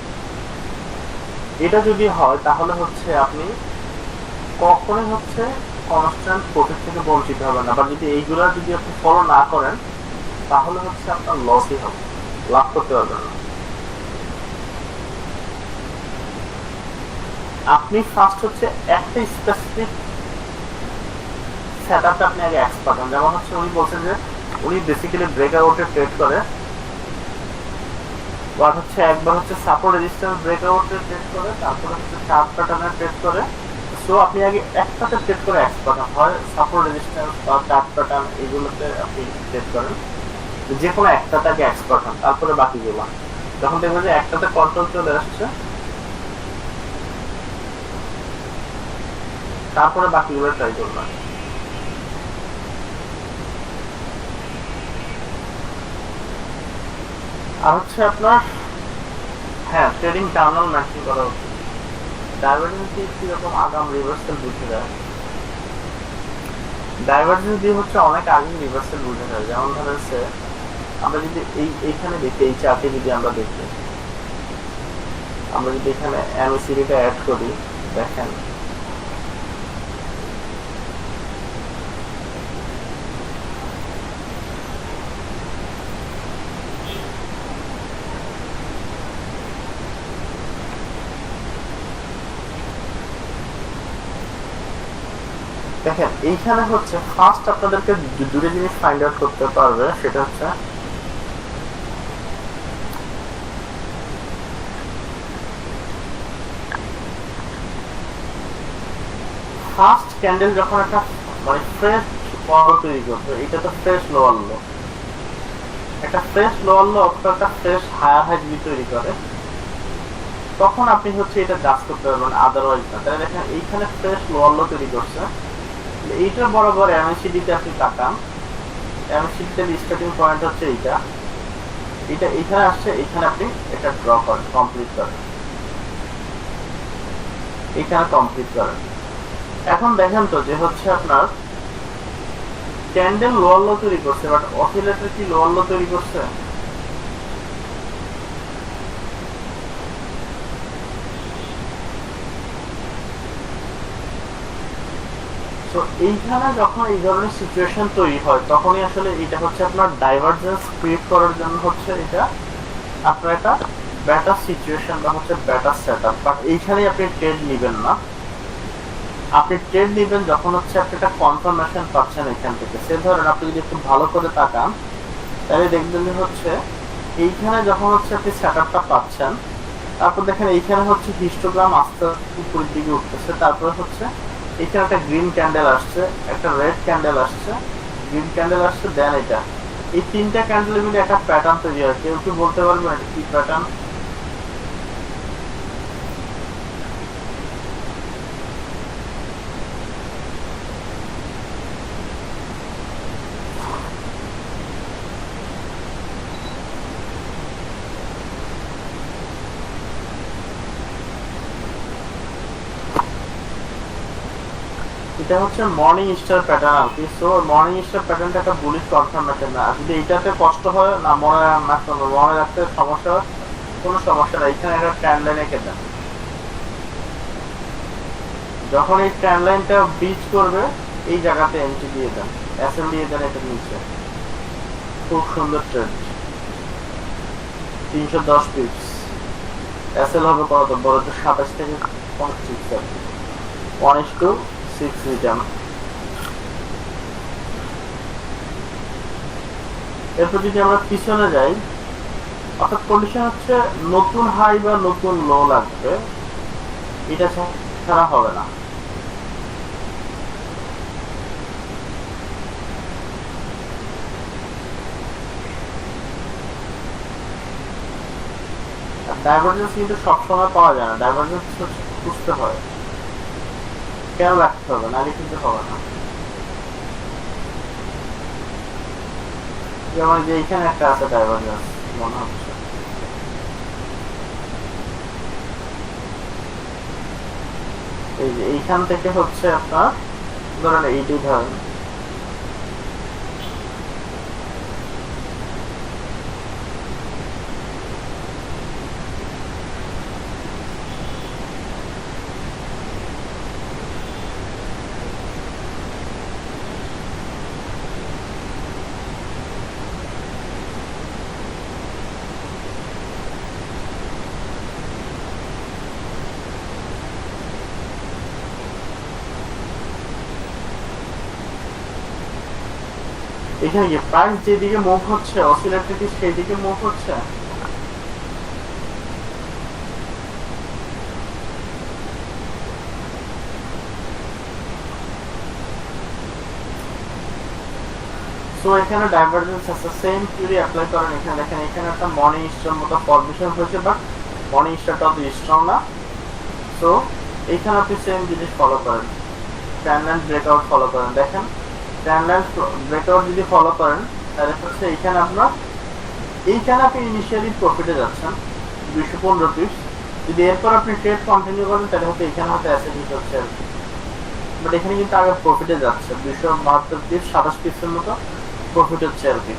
এটা যদি হয় তাহলে হচ্ছে আপনি কখনোই হচ্ছে কনস্ট্যান্ট প্রফিট থেকে বঞ্চিত হবে না। আবার যদি এইগুলা যদি আপনি ফলো না করেন তাহলে হচ্ছে আপনার লসই হবে, লাভ করতে পারবেন না। আপনি ফার্স্ট হচ্ছে একটা স্পেসিফিক সেটআপে আপনি আগে এক্সপার্ট হন। যেমন হচ্ছে উনি বলছেন যে উনি বেসিক্যালি ব্রেকআউটে ট্রেড করে, আর হচ্ছে একবার হচ্ছে সাপোর্ট রেজিস্ট্যান্স ব্রেকআউটে ট্রেড করে, তারপরে হচ্ছে চার্ট প্যাটার্নে ট্রেড করে। সো আপনি আগে একটাতে ট্রেড করে এক্সপার্ট হন, হয় সাপোর্ট রেজিস্ট্যান্স বা চার্ট প্যাটার্ন এগুলোতে আপনি ট্রেড করেন, যে কোনো একটাতে আগে এক্সপার্ট হন, তারপরে বাকিগুলো। যখন দেখবেন যে একটাতে কন্ট্রোল চলে আসছে তারপরে বাকিগুলো ট্রাই করবেন। আর হচ্ছে আপনার হ্যাঁ ট্রেডিং টার্মিনাল ম্যাচিং করা উচিত। ডাইভারজেন্স দিয়ে কিরকম আগাম রিভার্সাল বুঝে যায়, ডাইভারজেন্স দিয়ে হচ্ছে অনেক আগে রিভার্সাল বুঝে যায়। যেমন ধরেন আমরা যদি এইখানে দেখি, এই চার্টে যদি আমরা দেখি, আমরা যদি এখানে এমএসিডিটা অ্যাড করি, দেখেন দেখেন এইখানে হচ্ছে ফার্স্ট আপনাদেরকে দুটো জিনিস ফাইন্ড আউট করতে পারবে, সেটা হচ্ছে ফার্স্ট ক্যান্ডেল যখন একটা মানে ফ্রেশ বড় তৈরি করবে, এটা তো ফ্রেশ লোয়ার লো, একটা ফ্রেশ লোয়ার লো অথবা একটা ফ্রেশ হায়ার হাই যদি তৈরি করে, তখন আপনি হচ্ছে এটা জাজ করতে পারবেন, আদারওয়াইজ না। তাহলে দেখেন এইখানে ফ্রেশ লোয়ার লো তৈরি করছে, এইটার বরাবর এমএসিডিতে আপনি তাকান, এমএসিডিতে স্টার্টিং পয়েন্ট হচ্ছে এইটা, এটা এইখানে আসছে, এইখানে আপনি এটা ড্র করেন, কমপ্লিট করেন, এইখানে কমপ্লিট করেন। এখন দেখেন তো যে হচ্ছে আপনার ক্যান্ডেল লোয়ার লো তৈরি করছে, বাট অসিলেটর কি লোয়ার লো তৈরি করছে? তো এইখানে যখন এই ধরনের সিচুয়েশন তৈরি হয় তখনই আসলে এটা হচ্ছে আপনার ডাইভারজেন্স ক্রিয়েট করার জন্য হচ্ছে এটা আপনার একটা বেটার সিচুয়েশন বা হচ্ছে বেটার সেটআপ। বাট এইখানেই আপনি ট্রেড নেবেন না, আপনি ট্রেড নেবেন যখন হচ্ছে আপনি একটা কনফার্মেশন পাচ্ছেন এখান থেকে। সে ধরেন আপনি যদি একটু ভালো করে তাকান তাহলে দেখবেন যে হচ্ছে এইখানে যখন হচ্ছে আপনি সেটআপটা পাচ্ছেন, তারপর দেখেন এইখানে হচ্ছে হিস্টোগ্রাম আস্তে উপরের দিকে উঠতেছে, তারপরে হচ্ছে এখানে একটা গ্রিন ক্যান্ডেল আসছে, একটা রেড ক্যান্ডেল আসছে, গ্রিন ক্যান্ডেল আসছে, দেন এটা, এই তিনটা ক্যান্ডেল মিলে একটা প্যাটার্ন তৈরি হয়। কেউ কি বলতে পারবেন এটা কি প্যাটার্ন? এটা হচ্ছে মর্নিং স্টার প্যাটার্ন আর কি। সো মর্নিং স্টার প্যাটার্নটা একটা বুলিশ কনফার্মেশন না। যদি এইটাতে কষ্ট হয় না, মনে রাখতে সমস্যা হয়, কোনো সমস্যা নাই, এখানে একটা ট্রেন্ড লাইন এঁকে দেন। যখন এই ট্রেন্ড লাইনটা ব্রিজ করবে এই জায়গাতে এন্ট্রি দিয়ে দেন, এসএল দিয়ে দেন এটার নিচে। খুব সুন্দর ট্রেড, 310 পিপস। এসএল হবে কত বড়? তো 27 থেকে 25, 1:6 রিটার্ন। এরপর যদি আমরা পিছনে যাই, অর্থাৎ কন্ডিশন হচ্ছে নতুন হাই বা নতুন লো লাগবে, এটা ছাড়া হবে না। ডাইভারজেন্স কিন্তু সবসময় পাওয়া যায় না, ডাইভারজেন্স বুঝতে হয়, কেন রাখতে হবে, নাহলে কিন্তু হবে না। যেমন যে এইখানে একটা আছে ডাইভারজেন্স মনে হচ্ছে, এই যে এইখান থেকে হচ্ছে আপনার ধরেন এইটি ধরেন, এখানে কি প্রাইস যেদিকে মুভ হচ্ছে অসিলেটরটি সেই দিকে মুভ হচ্ছে। সো এখানে ডাইভারজেন্স আছে, সেম থিওরি অ্যাপ্লাই করেন এখানে। দেখেন এখানে একটা মর্নিং স্টার মতো ফরমেশন হয়েছে, বাট মর্নিং স্টারটা অত স্ট্রং না। সো এইখানে আপনি সেম জিনিস ফলো করেন, ট্রেন্ড লাইন ব্রেকআউট ফলো করেন। দেখেন ট্রেন্ড লাইন ব্রেকআউট যদি ফলো করেন তাহলে হচ্ছে এইখানে আপনার, এইখানে আপনি ইনিশিয়ালি প্রফিটে যাচ্ছেন 215 পিপস। যদি এরপর আপনি ট্রেড কন্টিনিউ করেন তাহলে হয়তো এখানে হয়তো অ্যাসেট হিট হচ্ছে আর কি, বাট এখানে কিন্তু আগে প্রফিটে যাচ্ছে 272 পিপস, 27 পিপসের মতো প্রফিট হচ্ছে আর কি।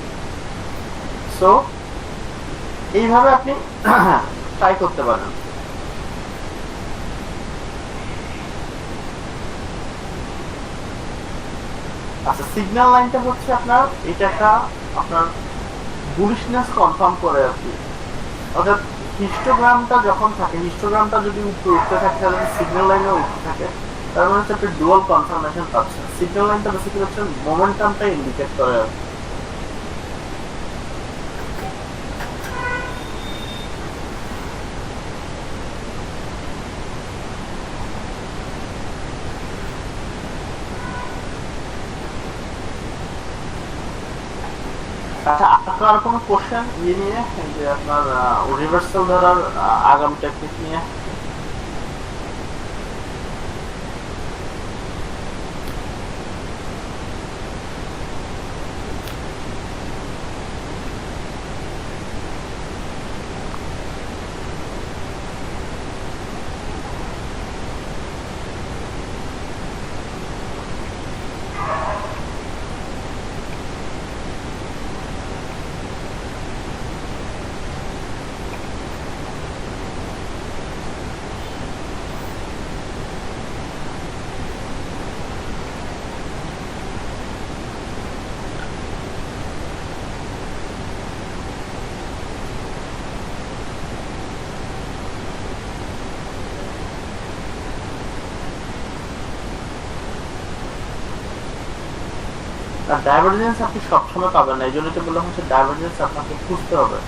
সো এইভাবে আপনি ট্রাই করতে পারেন। আচ্ছা, সিগন্যাল লাইনটা হচ্ছে আপনার, এটা একটা আপনার বুলিশনেস কনফার্ম করে আর কি। অর্থাৎ হিস্টোগ্রামটা যখন থাকে, হিস্টোগ্রামটা যদি উপরে উঠতে থাকে তাহলে সিগন্যাল লাইনও উঠতে থাকে, তার মানে হচ্ছে আপনি ডুয়াল কনফার্মেশন পাচ্ছেন। সিগন্যাল লাইনটা বেসিক্যালি হচ্ছে মোমেন্টামটা ইন্ডিকেট করে আর কি। আচ্ছা, আপনার কোনো কোশ্চেন ইয়ে নিয়ে, যে আপনার রিভার্সাল ধরার আগামী টেকনিক নিয়ে? আর ডাইভারজেন্স আপনি সবসময় পাবেন না, এই জন্যই তো বললাম হচ্ছে ডাইভারজেন্স আপনাকে খুঁজতে হবে।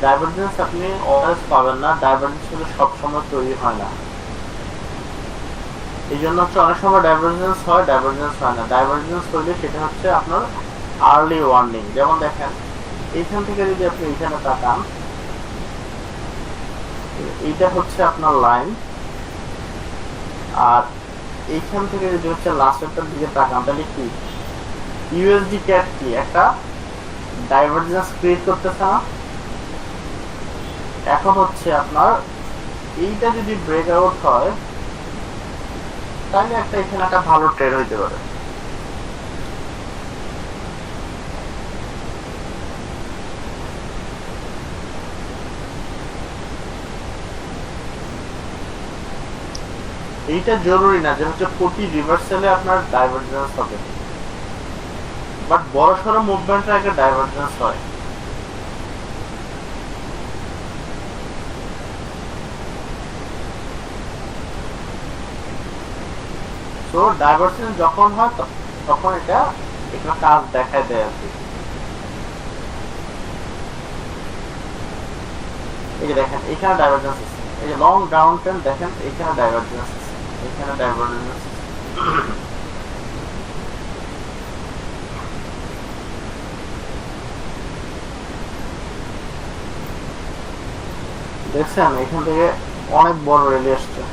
ডাইভারজেন্স আপনি অলওয়েজ পাবেন না, ডাইভারজেন্স হলে সবসময় তৈরি হয় না। এই জন্য হচ্ছে অনেক সময় ডাইভারজেন্স হয়, ডাইভারজেন্স হয় না। ডাইভারজেন্স হইলে সেটা হচ্ছে আপনার আর্লি ওয়ার্নিং। যেমন দেখেন এইখান থেকে যদি আপনি এইখানে তাকান, এইটা হচ্ছে আপনার লাইন, আর এইখান থেকে যদি হচ্ছে লাস্টেরটার দিকে তাকান, তাহলে কি ইউএসডি ক্যাট কি একটা ডাইভারজেন্স ক্রিয়েট করতেছে না? এখন হচ্ছে আপনার এইটা যদি ব্রেক আউট হয় তাহলে একটা এখানে একটা ভালো ট্রেড হইতে পারে। এইটা জরুরি না যে হচ্ছে প্রতি রিভার্সালে আপনার ডাইভারজেন্স হবে, বাট বড় সড়ো মুভমেন্টের একটা ডাইভারজেন্স হয়। তো ডাইভারজেন্স যখন হয় তখন এটা একটা কাজ দেখায় দেয় আর কি। এই যে দেখেন এখানে ডাইভারজেন্স আছে, এই যে লং ডাউন ট্রেন্ড দেখেন এখানে ডাইভারজেন্স আছে, এখানে ডাইভারজেন্স দেখছেন এখান থেকে অনেক বড় রেলি আসছে।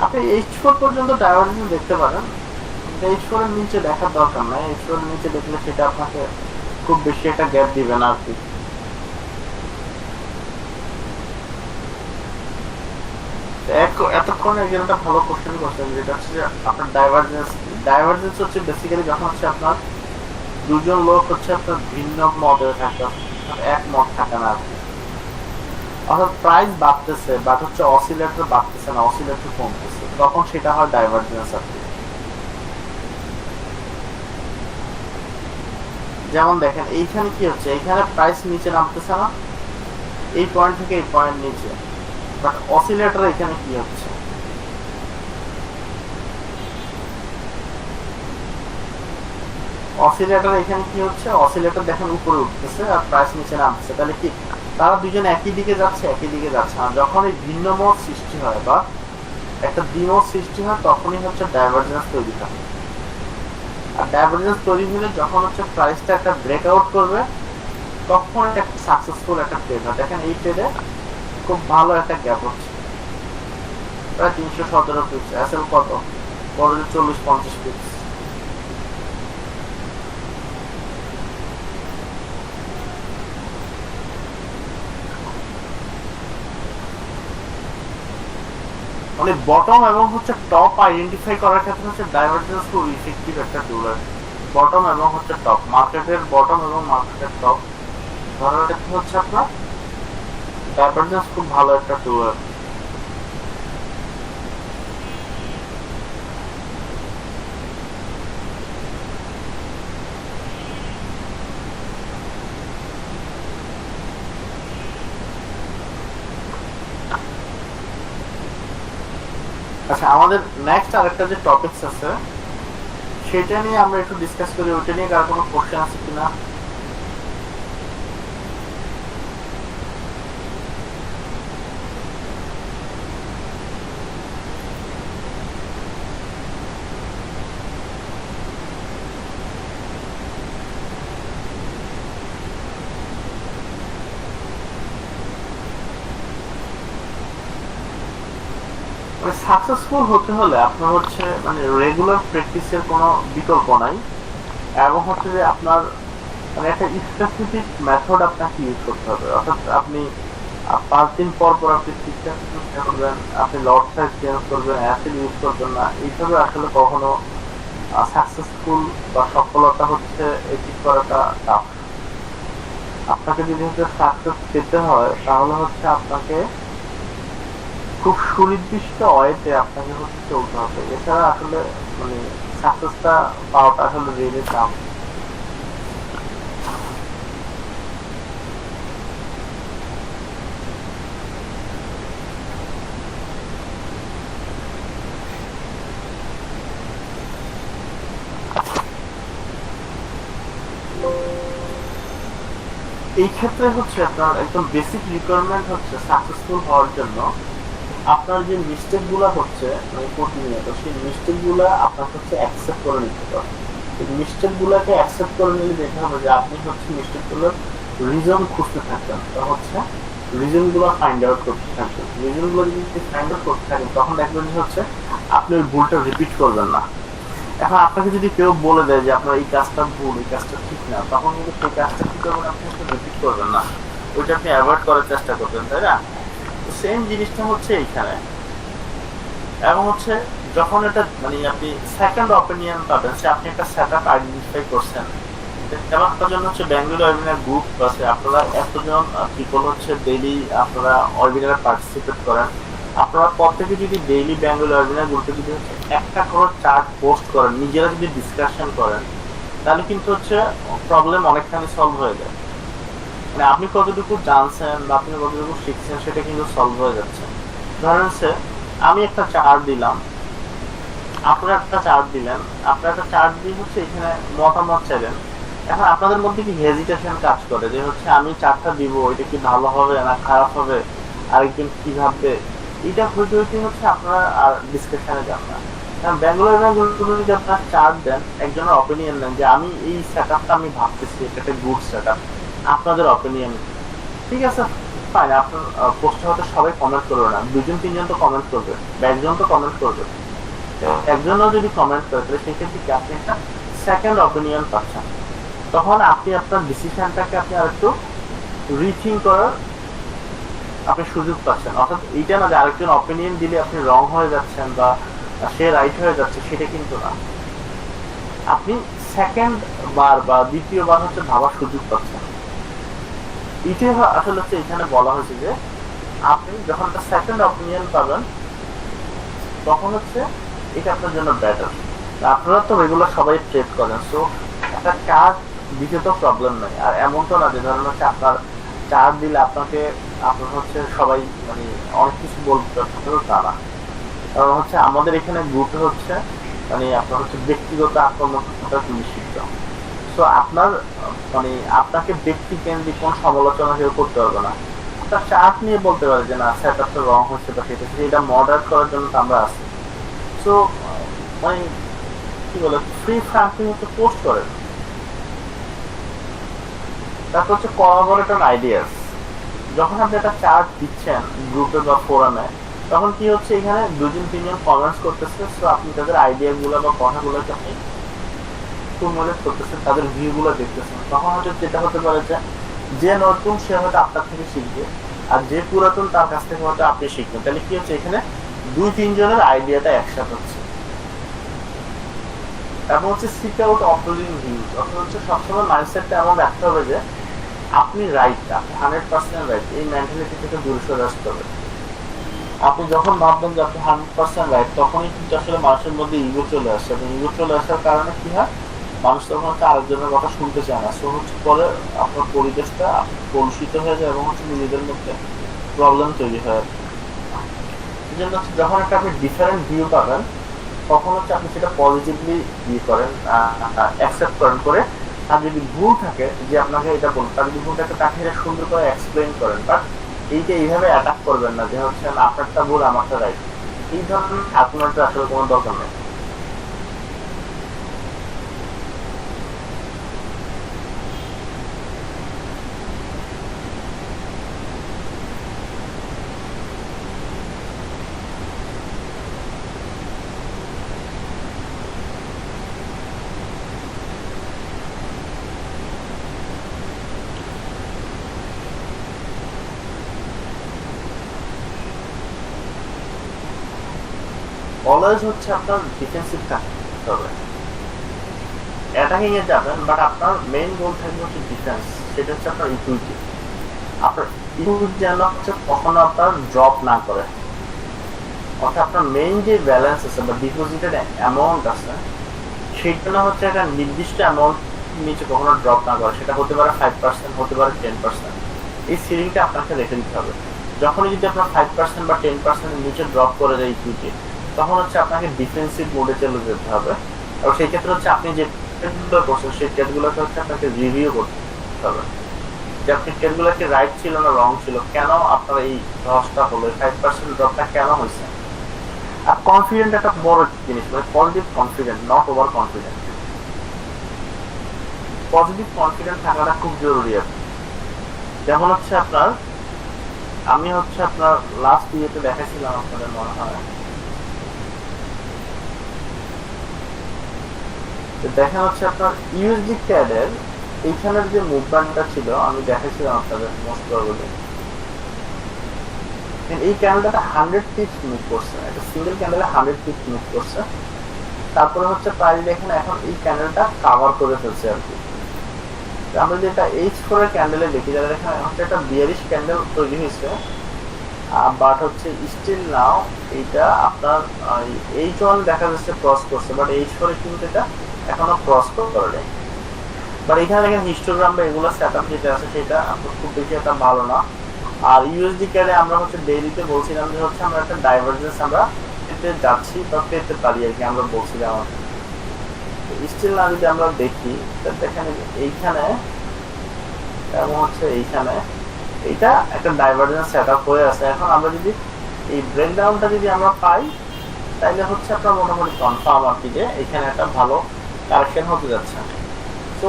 আপনি H4 পর্যন্ত ডাইভারজেন্স দেখতে পারেন, H4 এর নিচে দেখার দরকার নাই। H4 এর নিচে দেখলে সেটা আপনাকে খুব বেশি একটা গ্যাপ দিবে না আর কি। এতক্ষণ একটা ভালো কোশ্চেন করছেন, যেটা হচ্ছে যে আপনার ডাইভারজেন্স হচ্ছে বেসিক্যালি যখন হচ্ছে আপনার দুজন লোক হচ্ছে আপনার ভিন্ন মতে থাকে, এক মত থাকে না আর কি। অর্থাৎ প্রাইস বাড়তেছে বাট হচ্ছে অসিলেটর বাড়তেছে না, অসিলেটর কমতেছে, তখন সেটা হয় ডাইভারজেন্স আর কি। যেমন দেখেন এইখানে কি হচ্ছে, এইখানে প্রাইস নিচে নামতেছে না, এই পয়েন্ট থেকে এই পয়েন্ট নিচে, বাট অসিলেটর এখানে কি হচ্ছে, অসিলেটর এখানে কি হচ্ছে, অসিলেটর দেখেন উপরে উঠতেছে আর প্রাইস নিচে নামতেছে, তাহলে কি তারা দুজন একই দিকে যাচ্ছে? একই দিকে যাচ্ছে না। যখন এই ভিন্ন মত সৃষ্টি হয় বা একটা দ্বিমত সৃষ্টি হয় তখনই হচ্ছে ডাইভারজেন্স তৈরি হয়। আর ডাইভারজেন্স তৈরি হলে যখন হচ্ছে প্রাইসটা একটা ব্রেকআউট করবে তখন একটা সাকসেসফুল একটা ট্রেড হয়। দেখেন এই ট্রেডে খুব ভালো একটা গ্যাপ হচ্ছে, প্রায় 317 পিপস, এসএল কত বড় 40-50 পিপস। মানে বটম এবং হচ্ছে টপ আইডেন্টিফাই করার ক্ষেত্রে হচ্ছে ডাইভারজেন্স খুব ইফেক্টিভ একটা টুল। বটম এবং হচ্ছে টপ, মার্কেটের বটম এবং মার্কেটের টপ ধরার ক্ষেত্রে হচ্ছে আপনার ডাইভারজেন্স খুব ভালো একটা টুল। আচ্ছা, আমাদের নেক্সট আরেকটা যে টপিকস আছে সেটা নিয়ে আমরা একটু ডিসকাস করি। ওইটা নিয়ে কার কোনো কোশ্চেন আছে কিনা? মানে সাকসেসফুল হতে হলে আপনার হচ্ছে মানে রেগুলার প্র্যাকটিসের কোনো বিকল্প নাই, এবং হচ্ছে যে আপনার মানে একটা স্পেসিফিক মেথড আপনাকে ইউজ করতে হবে। অর্থাৎ আপনি 5 দিন পর পর আপনি সিস্টেম করবেন, আপনি লট সাইজ চেঞ্জ করবেন, অ্যাসিড ইউজ করবেন না, এইভাবে আসলে কখনো সাকসেসফুল বা সফলতা হচ্ছে অ্যাচিভ করাটা টাফ। আপনাকে যদি হচ্ছে সাকসেস পেতে হয় তাহলে হচ্ছে আপনাকে খুব সুনির্দিষ্ট ওয়েতে আপনাকে হচ্ছে চলতে হবে, এছাড়া আসলে মানে সাকসেসটা পাওয়াটা আসলে রিয়েলি টাফ। এই ক্ষেত্রে হচ্ছে আপনার একদম বেসিক রিকোয়ারমেন্ট হচ্ছে সাকসেসফুল হওয়ার জন্য আপনার যে মিস্টেক গুলা হচ্ছে মানে প্রতিনিয়ত সেই মিস্টেক গুলা আপনাকে হচ্ছে অ্যাকসেপ্ট করে নিতে হবে। এই মিস্টেক গুলাকে অ্যাকসেপ্ট করে নিলে দেখতে হবে যে আপনি হচ্ছে মিস্টেক গুলোর রিজন খুঁজতে থাকবেন, তা হচ্ছে রিজন গুলো ফাইন্ড আউট করতে থাকবেন। রিজন গুলো যদি ফাইন্ড আউট করতে থাকেন তখন দেখবেন যে হচ্ছে আপনি ওই ভুলটা রিপিট করবেন না। এখন আপনাকে যদি কেউ বলে দেয় যে আপনার এই কাজটা ভুল, এই কাজটা ঠিক না, তখন কিন্তু সেই কাজটা কি করবেন, আপনি রিপিট করবেন না, ওইটা আপনি অ্যাভয়েড করার চেষ্টা করবেন, তাই না? সেম জিনিসটা হচ্ছে এইখানে। এবং হচ্ছে যখন এটা মানে আপনি সেকেন্ড অপিনিয়ন পাবেন, সে আপনি একটা সেটআপ আইডেন্টিফাই করছেন, যেমন আপনার জন্য হচ্ছে ব্যাঙ্গালোর ওয়েবিনার গ্রুপ আছে, আপনারা এতজন পিপল হচ্ছে ডেইলি আপনারা ওয়েবিনারে পার্টিসিপেট করেন, আপনারা প্রত্যেকে যদি ডেইলি ব্যাঙ্গালোর ওয়েবিনার গ্রুপে যদি হচ্ছে একটা করে চার্ট পোস্ট করেন, নিজেরা যদি ডিসকাশন করেন, তাহলে কিন্তু হচ্ছে প্রবলেম অনেকখানি সলভ হয়ে যায়। মানে আপনি কতটুকু জানছেন বা আপনি কতটুকু শিখছেন সেটা কিন্তু সলভ হয়ে যাচ্ছে। ধরেন হচ্ছে আমি একটা চার্ট দিলাম, আপনারা একটা চার্ট দিলেন, আপনারা একটা চার্ট দিয়ে হচ্ছে এখানে মতামত চাইলেন। এখন আপনাদের মধ্যে কি হেজিটেশন কাজ করে যে হচ্ছে আমি চার্টটা দিব, এটা কি ভালো হবে না খারাপ হবে, আরেকজন কি ভাববে, এটা হইতে হইতে হচ্ছে আপনারা আর ডিসকাশনে যান না। কারণ ব্যাঙ্গালোর যদি আপনার চার্ট দেন, একজনের অপিনিয়ন দেন যে আমি এই সেটআপটা আমি ভাবতেছি এটা একটা গুড সেটআপ, আপনাদের অপিনিয়ন ঠিক আছে ফাইন, আপনার পোস্টে হয়তো সবাই কমেন্ট করবে না, দুজন তিনজন তো কমেন্ট করবে বা একজন তো কমেন্ট করবে, একজনও যদি কমেন্ট করে তাহলে সেক্ষেত্রে কি আপনি একটা সেকেন্ড অপিনিয়ন পাচ্ছেন। তখন আপনি আপনার ডিসিশনটাকে আপনি আরেকটু রিথিঙ্ক করার আপনি সুযোগ পাচ্ছেন। অর্থাৎ এইটা না যে আরেকজন অপিনিয়ন দিলে আপনি রং হয়ে যাচ্ছেন বা সে রাইট হয়ে যাচ্ছে, সেটা কিন্তু না। আপনি সেকেন্ড বার বা দ্বিতীয়বার হচ্ছে ভাবার সুযোগ পাচ্ছেন। এটাই আসলে হচ্ছে এখানে বলা হয়েছে যে আপনি যখন একটা সেকেন্ড অপিনিয়ন পাবেন তখন হচ্ছে এটা আপনার জন্য বেটার। আপনারা তো রেগুলার সবাই ট্রেড করেন, সো একটা চার্ট দিতে তো প্রবলেম নাই। আর এমন তো না যে ধরেন হচ্ছে আপনার চার্ট দিলে আপনাকে আপনার হচ্ছে সবাই মানে অনেক কিছু বলতে তা না। কারণ হচ্ছে আমাদের এখানে গ্রুপে হচ্ছে মানে আপনার হচ্ছে ব্যক্তিগত আক্রমণটা নিষিদ্ধ। সো আপনার মানে আপনাকে ব্যক্তি কেন্দ্রিক কোন সমালোচনা কেউ করতে পারবে না। আপনার চার্ট নিয়ে বলতে পারে যে না সেটআপটা রং হচ্ছে বা সেটা এটা মডারেট করার জন্য আমরা আছি। সো মানে কি বলে ফ্রি ফ্রাঙ্কলি হচ্ছে পোস্ট করেন। তারপর হচ্ছে কোলাবোরেট অন আইডিয়াস। যখন আপনি একটা চার্ট দিচ্ছেন গ্রুপে বা ফোরামে, তখন কি হচ্ছে এখানে দুজন তিনজন কমেন্টস করতেছে, সো আপনি তাদের আইডিয়া গুলো বা কথাগুলোকে আপনি ফর্মুলেট করতেছেন, তাদের ভিউ গুলো দেখতেছেন। তখন হচ্ছে যেটা হতে পারে যে নতুন সে হয়তো আপনার থেকে শিখবে, আর যে পুরাতন তার কাছ থেকে হয়তো আপনি শিখবেন। তাহলে কি হচ্ছে এখানে দুই তিনজনের আইডিয়াটা একসাথে হচ্ছে। এবং হচ্ছে সিক আউট অপোজিং ভিউজ। অর্থাৎ হচ্ছে সবসময় মাইন্ডসেটটা এমন রাখতে হবে যে আপনি রাইট, আপনি 100% রাইট, এই মেন্টালিটি থেকে দূরে সরে আসতে হবে। আপনি যখন ভাববেন যে আপনি 100% রাইট, তখনই কিন্তু আসলে মানুষের মধ্যে ইগো চলে আসে, এবং ইগো চলে আসার কারণে কি হয়, মানুষ তখন হচ্ছে আরেকজনের কথা শুনতে চায় না। সো হচ্ছে পরে আপনার পরিবেশটা কলুষিত হয়ে যায় এবং হচ্ছে নিজেদের মধ্যে প্রবলেম তৈরি হয়। এই জন্য হচ্ছে যখন একটা আপনি ডিফারেন্ট ভিউ পাবেন, তখন হচ্ছে আপনি সেটা পজিটিভলি ইয়ে করেন, অ্যাকসেপ্ট করেন, করে আর যদি ভুল থাকে যে আপনাকে এটা বলুন, তার যদি ভুল থাকে তাকে এটা সুন্দর করে এক্সপ্লেন করেন। বাট এইটা এইভাবে অ্যাটাক করবেন না যে হচ্ছে আপনারটা ভুল আমারটা রাইট, এই ধরনের আপনারটা আসলে কোনো দরকার নেই। অলওয়েজ হচ্ছে আপনার ডিফেন্সিভ থাকতে হবে, অ্যাটাকিং এ যাবেন, বাট আপনার মেইন গোল থাকবে হচ্ছে ডিফেন্স। সেটা হচ্ছে আপনার ইকুইটি। আপনার ইকুইটি যেন হচ্ছে কখনো আপনার ড্রপ না করে। অর্থাৎ আপনার মেইন যে ব্যালেন্স আছে বা ডিপোজিটেড অ্যামাউন্ট আছে, সেটা হচ্ছে একটা নির্দিষ্ট অ্যামাউন্ট নিচে কখনো ড্রপ না করে। সেটা হতে পারে 5%, হতে পারে 10%। এই সিলিংটা আপনাকে রেখে দিতে হবে। যখনই যদি আপনার 5% বা 10% নিচে ড্রপ করে যায় ইকুইটি, তখন হচ্ছে আপনাকে ডিফেন্সিভ মোডে চলে যেতে হবে। আর সেই ক্ষেত্রে হচ্ছে আপনি যে ট্রেডগুলো করছেন সেই ট্রেডগুলোকে হচ্ছে আপনাকে রিভিউ করতে হবে। যে আপনি ট্রেডগুলো কি রাইট ছিল না রং ছিল, কেন আপনার এই লসটা হলো, 5% ড্রপটা কেন হয়েছে। আর কনফিডেন্ট একটা বড় জিনিস, মানে positive confident, not over confident. Positive confident থাকাটা খুব জরুরি আছে। যেমন হচ্ছে আপনার, আমি হচ্ছে আপনার লাস্ট ইয়েতে দেখাছিলাম আপনাদের মনে হয়, দেখা হচ্ছে আপনার ইউএসডি ক্যাডের এইখানের যে মুভমেন্টটা ছিল আমি দেখাছিলাম আপনাদের মোস্ট প্রবাবলি। এই ক্যান্ডেলটা 100 পিপস মুভ করছে, একটা সিঙ্গেল ক্যান্ডেলে 100 পিপস মুভ করছে। তারপরে হচ্ছে প্রাইস দেখেন এখন এই ক্যান্ডেলটা কভার করে ফেলছে আর কি। আমরা যদি এটা H4 এর ক্যান্ডেলে দেখি, যারা দেখেন এখন একটা বিয়ারিশ ক্যান্ডেল তৈরি হয়েছে, বাট হচ্ছে স্টিল নাও এইটা আপনার H1 দেখা যাচ্ছে ক্রস করছে, বাট H4 এ কিন্তু এটা এখনো ক্রস করে নেই। বাট এখানে দেখেন হিস্টোগ্রাম বা এগুলো সেটআপ যেটা আছে সেটা আপনার খুব বেশি একটা ভালো না। আর ইউএসডি ক্যাডে আমরা হচ্ছে ডেইলিতে বলছিলাম যে হচ্ছে আমরা একটা ডাইভারজেন্স আমরা পেতে যাচ্ছি বা পেতে পারি আর কি, আমরা বলছিলাম। স্টিল না যদি আমরা দেখি, দেখেন এইখানে এবং হচ্ছে এইখানে এটা একটা ডাইভারজেন্স সেটআপ হয়ে আছে। এখন আমরা যদি এই ব্রেকডাউনটা যদি আমরা পাই, তাইলে হচ্ছে আপনার মোটামুটি কনফার্ম আর কি যে এখানে একটা ভালো কারেকশন হতে যাচ্ছে। তো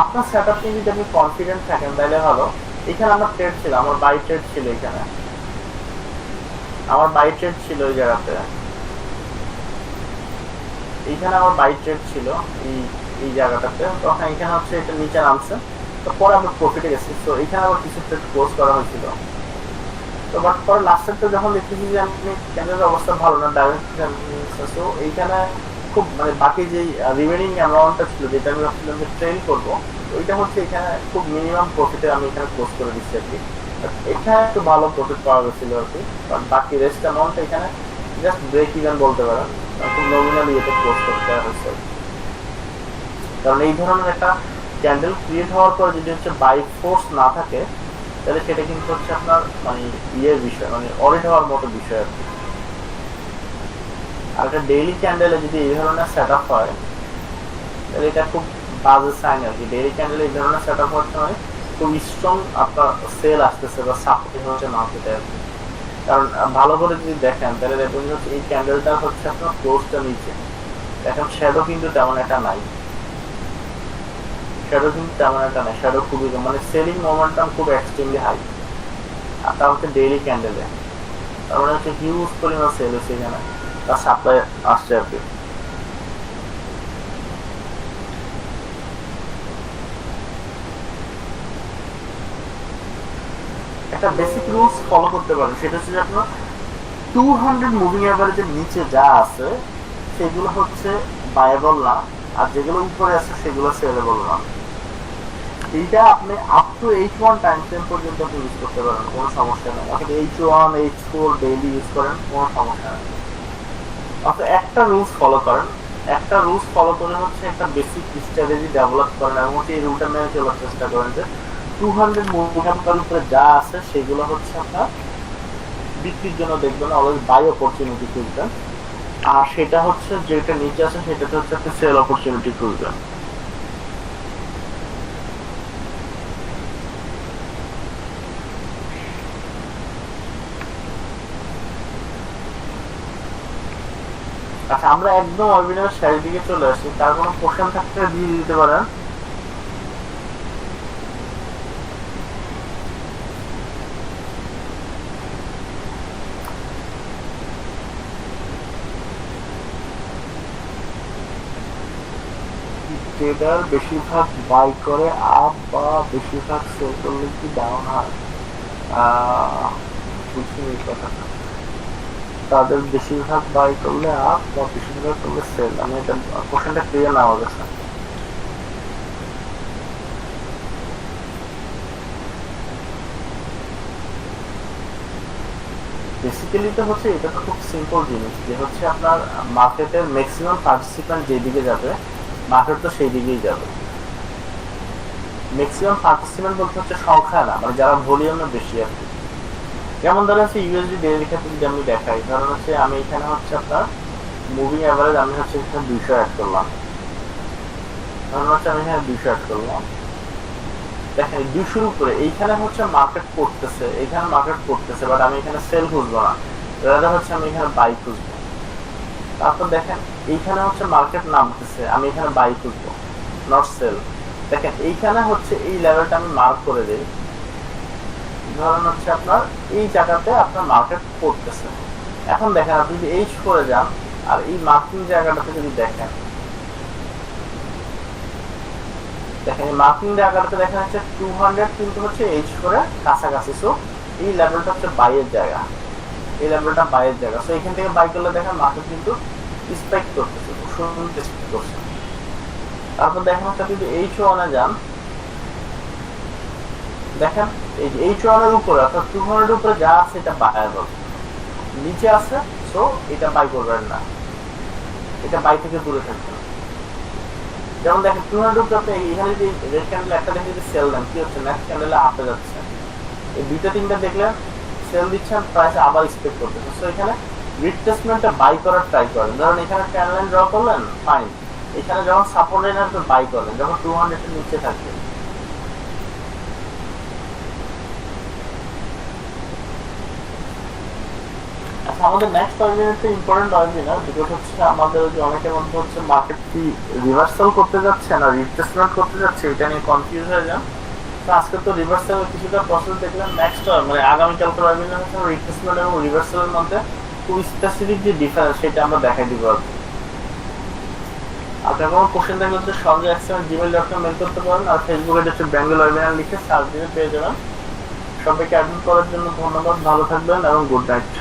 আপনার সেটআপ নিয়ে যদি আপনি কনফিডেন্ট থাকেন তাহলে ভালো। এখানে আমার ট্রেড ছিল, আমার বাই ট্রেড ছিল, এখানে আমার বাই ট্রেড ছিল এই জায়গাতে, এইখানে আমার বাই ট্রেড ছিল এই জায়গাটাতে। তখন এখানে হচ্ছে এটা নিচে নামছে, তো পরে আমরা প্রফিটে গেছি। তো এখানে আবার কিছু ট্রেড ক্লোজ করা হয়েছিল। তো বাট পরে লাস্টেরটা যখন দেখতেছি যে আমি ক্যান্ডেলের অবস্থা ভালো না, ডাইরেক্ট তো এইখানে খুব মানে বাকি যে রিমেনিং অ্যামাউন্টটা ছিল যেটা আমি ভাবছিলাম যে ট্রেন করবো, ওইটা হচ্ছে এখানে খুব মিনিমাম প্রফিটে আমি এখানে ক্লোজ করে দিচ্ছি আর কি। এখানে একটু ভালো প্রফিট পাওয়া গেছিল আর কি, বাট বাকি রেস্ট অ্যামাউন্ট এখানে জাস্ট ব্রেক ইভেন বলতে পারেন, খুব নমিনাল ইয়েতে ক্লোজ করতে হয়েছে। কারণ এই ধরনের একটা ক্যান্ডেল ক্রিয়েট হওয়ার পর যদি হচ্ছে বাই ফোর্স না থাকে, তাহলে সেটা কিন্তু হচ্ছে আপনার মানে ইয়ের বিষয়, মানে অডিট হওয়ার মতো বিষয় আর কি। আর একটা ডেইলি ক্যান্ডেলে যদি এই ধরনের সেট আপ হয়, তাহলে এটা খুব বাজে সাইন আর কি। ডেইলি ক্যান্ডেলে এই ধরনের সেট আপ হওয়ার সময় খুব স্ট্রং আপনার সেল আসতেছে বা সাপোর্টিং হচ্ছে মার্কেটে আর কি। কারণ ভালো করে যদি দেখেন তাহলে দেখবেন হচ্ছে এই ক্যান্ডেলটা হচ্ছে আপনার ক্লোজটা নিচে, এখন শ্যাডো কিন্তু তেমন একটা নাই, শ্যাডো কিন্তু তেমন একটা নাই, শ্যাডো খুবই মানে সেলিং মোমেন্টাম খুব এক্সট্রিমলি হাই। আর তা হচ্ছে ডেইলি ক্যান্ডেলে, তার মানে হচ্ছে হিউজ পরিমাণ সেল হচ্ছে এখানে, তার সাপ্লাই আসছে আর কি। একটা বেসিক রুলস ফলো করতে পারেন, সেটা হচ্ছে যে আপনার 200 মুভিং অ্যাভারেজের নিচে যা আছে সেগুলো হচ্ছে বায়াবল না, আর যেগুলো উপরে আছে সেগুলো সেলেবল না। এইটা আপনি up to H1 time frame পর্যন্ত আপনি ইউজ করতে পারেন, কোনো সমস্যা নেই। আপনি H1 H4 ডেইলি ইউজ করেন, কোনো সমস্যা নেই। আপনি একটা রুলস ফলো করেন, একটা রুলস ফলো করে হচ্ছে একটা বেসিক স্ট্র্যাটেজি ডেভেলপ করেন এবং হচ্ছে এই রুলটা মেনে চলার চেষ্টা করেন যে 200 মুভিং উপরে যা আছে সেগুলো হচ্ছে আপনার বিক্রির জন্য দেখবেন, অলওয়েজ বাই অপরচুনিটি খুঁজবেন। আর সেটা হচ্ছে যেটা নিচে আছে সেটাতে হচ্ছে আপনি সেল অপরচুনিটি খুঁজবেন। আচ্ছা, আমরা একদম ওয়েবিনার শেষের দিকে চলে আসি, তার কোনো কোশ্চেন থাকলে দিয়ে দিতে পারেন। ট্রেডার বেশিরভাগ বাই করে আপ বা বেশিরভাগ সেল করলে কি ডাউন হয়? বুঝিনি এই কথাটা। তাদের বেশিরভাগ বাই করলে আপ বা বেশিরভাগ করলে সেল, আমি এটা কোশ্চেনটা ক্লিয়ার না হয়ে গেছে। বেসিক্যালি তো হচ্ছে এটা তো খুব সিম্পল জিনিস যে হচ্ছে আপনার মার্কেটের ম্যাক্সিমাম পার্টিসিপেন্ট যেদিকে যাবে মার্কেট তো সেই দিকেই যাবে। ম্যাক্সিমাম পার্টিসিপেন্ট বলতে হচ্ছে সংখ্যা না, মানে যারা ভলিউমে বেশি আর কি। যেমন ধরেন হচ্ছে ইউএসডি ডেইলি ক্ষেত্রে যদি আমি দেখাই, ধরেন হচ্ছে আমি এখানে হচ্ছে আপনার মুভিং অ্যাভারেজ আমি হচ্ছে এখানে 200 অ্যাড করলাম, ধরেন হচ্ছে আমি এখানে 200 অ্যাড করলাম। দেখেন 200-র উপরে এইখানে হচ্ছে মার্কেট করতেছে, এইখানে মার্কেট করতেছে, বাট আমি এখানে সেল খুঁজবো না, রাদার হচ্ছে আমি এখানে বাই খুঁজবো। তারপর দেখেন এইখানে হচ্ছে মার্কেট নামতেছে, আমি এখানে বাই খুঁজবো, নট সেল। দেখেন এইখানে হচ্ছে এই লেভেলটা আমি মার্ক করে দিই, ধরেন হচ্ছে আপনার এই জায়গাতে আপনার মার্কেট করতেছে। এখন দেখেন আপনি যদি এইচ করে যান আর এই মার্কিং জায়গাটাতে যদি দেখেন, দেখেন এই মার্কিং জায়গাটাতে দেখা যাচ্ছে 200 কিন্তু হচ্ছে এইচ করে কাছাকাছি। সো এই লেভেলটা হচ্ছে বাইয়ের জায়গা, এই লেভেলটা বাইয়ের জায়গা। সো এখান থেকে বাই করলে দেখেন মার্কেট কিন্তু স্পাইক করতেছে, খুব সুন্দর স্পাইক করছে। তারপর দেখেন হচ্ছে আপনি যদি এইচ ওয়ানে যান, দেখেন এই যে এইচ ওয়ানের উপরে অর্থাৎ 200 উপরে যা আছে এটা বায়াবল, নিচে আছে সো এটা বাই করবেন না, এটা বাই থেকে দূরে থাকবেন। যেমন দেখেন 200 উপরে আপনি এখানে যদি রেড ক্যান্ডেল একটা দেখে যদি সেল দেন, কি হচ্ছে নেক্সট ক্যান্ডেলে আপে যাচ্ছে, এই দুইটা তিনটা দেখলে সেল দিচ্ছেন, প্রাইস আবার স্পেক্ট করতেছে। সো এখানে রিট্রেসমেন্টটা বাই করার ট্রাই করেন। ধরুন এখানে ট্রেন্ড লাইন ড্র করলেন, ফাইন, এখানে যখন সাপোর্ট লাইন আসবে বাই করলেন যখন 200 এর নিচে থাকবে। আচ্ছা, আমাদের নেক্সট ওয়েবিনারটা ইম্পর্টেন্ট ওয়েবিনার, যেটা হচ্ছে আমাদের যে অনেকের মধ্যে হচ্ছে মার্কেট কি রিভার্সাল করতে যাচ্ছে না রিট্রেসমেন্ট করতে যাচ্ছে, এটা নিয়ে কনফিউজ হয়ে যান। তো আজকে তো রিভার্সাল কিছুটা প্রসেস দেখলাম, নেক্সট মানে আগামীকালকে ওয়েবিনার হচ্ছে রিট্রেসমেন্ট এবং রিভার্সালের মধ্যে খুব স্পেসিফিক যে ডিফারেন্স সেটা আমরা দেখাই দিব। আপনার কোনো কোশ্চেন থাকলে হচ্ছে সঙ্গে gmail.com মেল করতে পারেন, আর ফেসবুকে হচ্ছে বেঙ্গল ওয়েবিনার লিখে সার্চ দিয়ে পেয়ে যাবেন। সবাইকে অ্যাটেন্ড করার জন্য ধন্যবাদ, ভালো থাকবেন এবং গুড নাইট।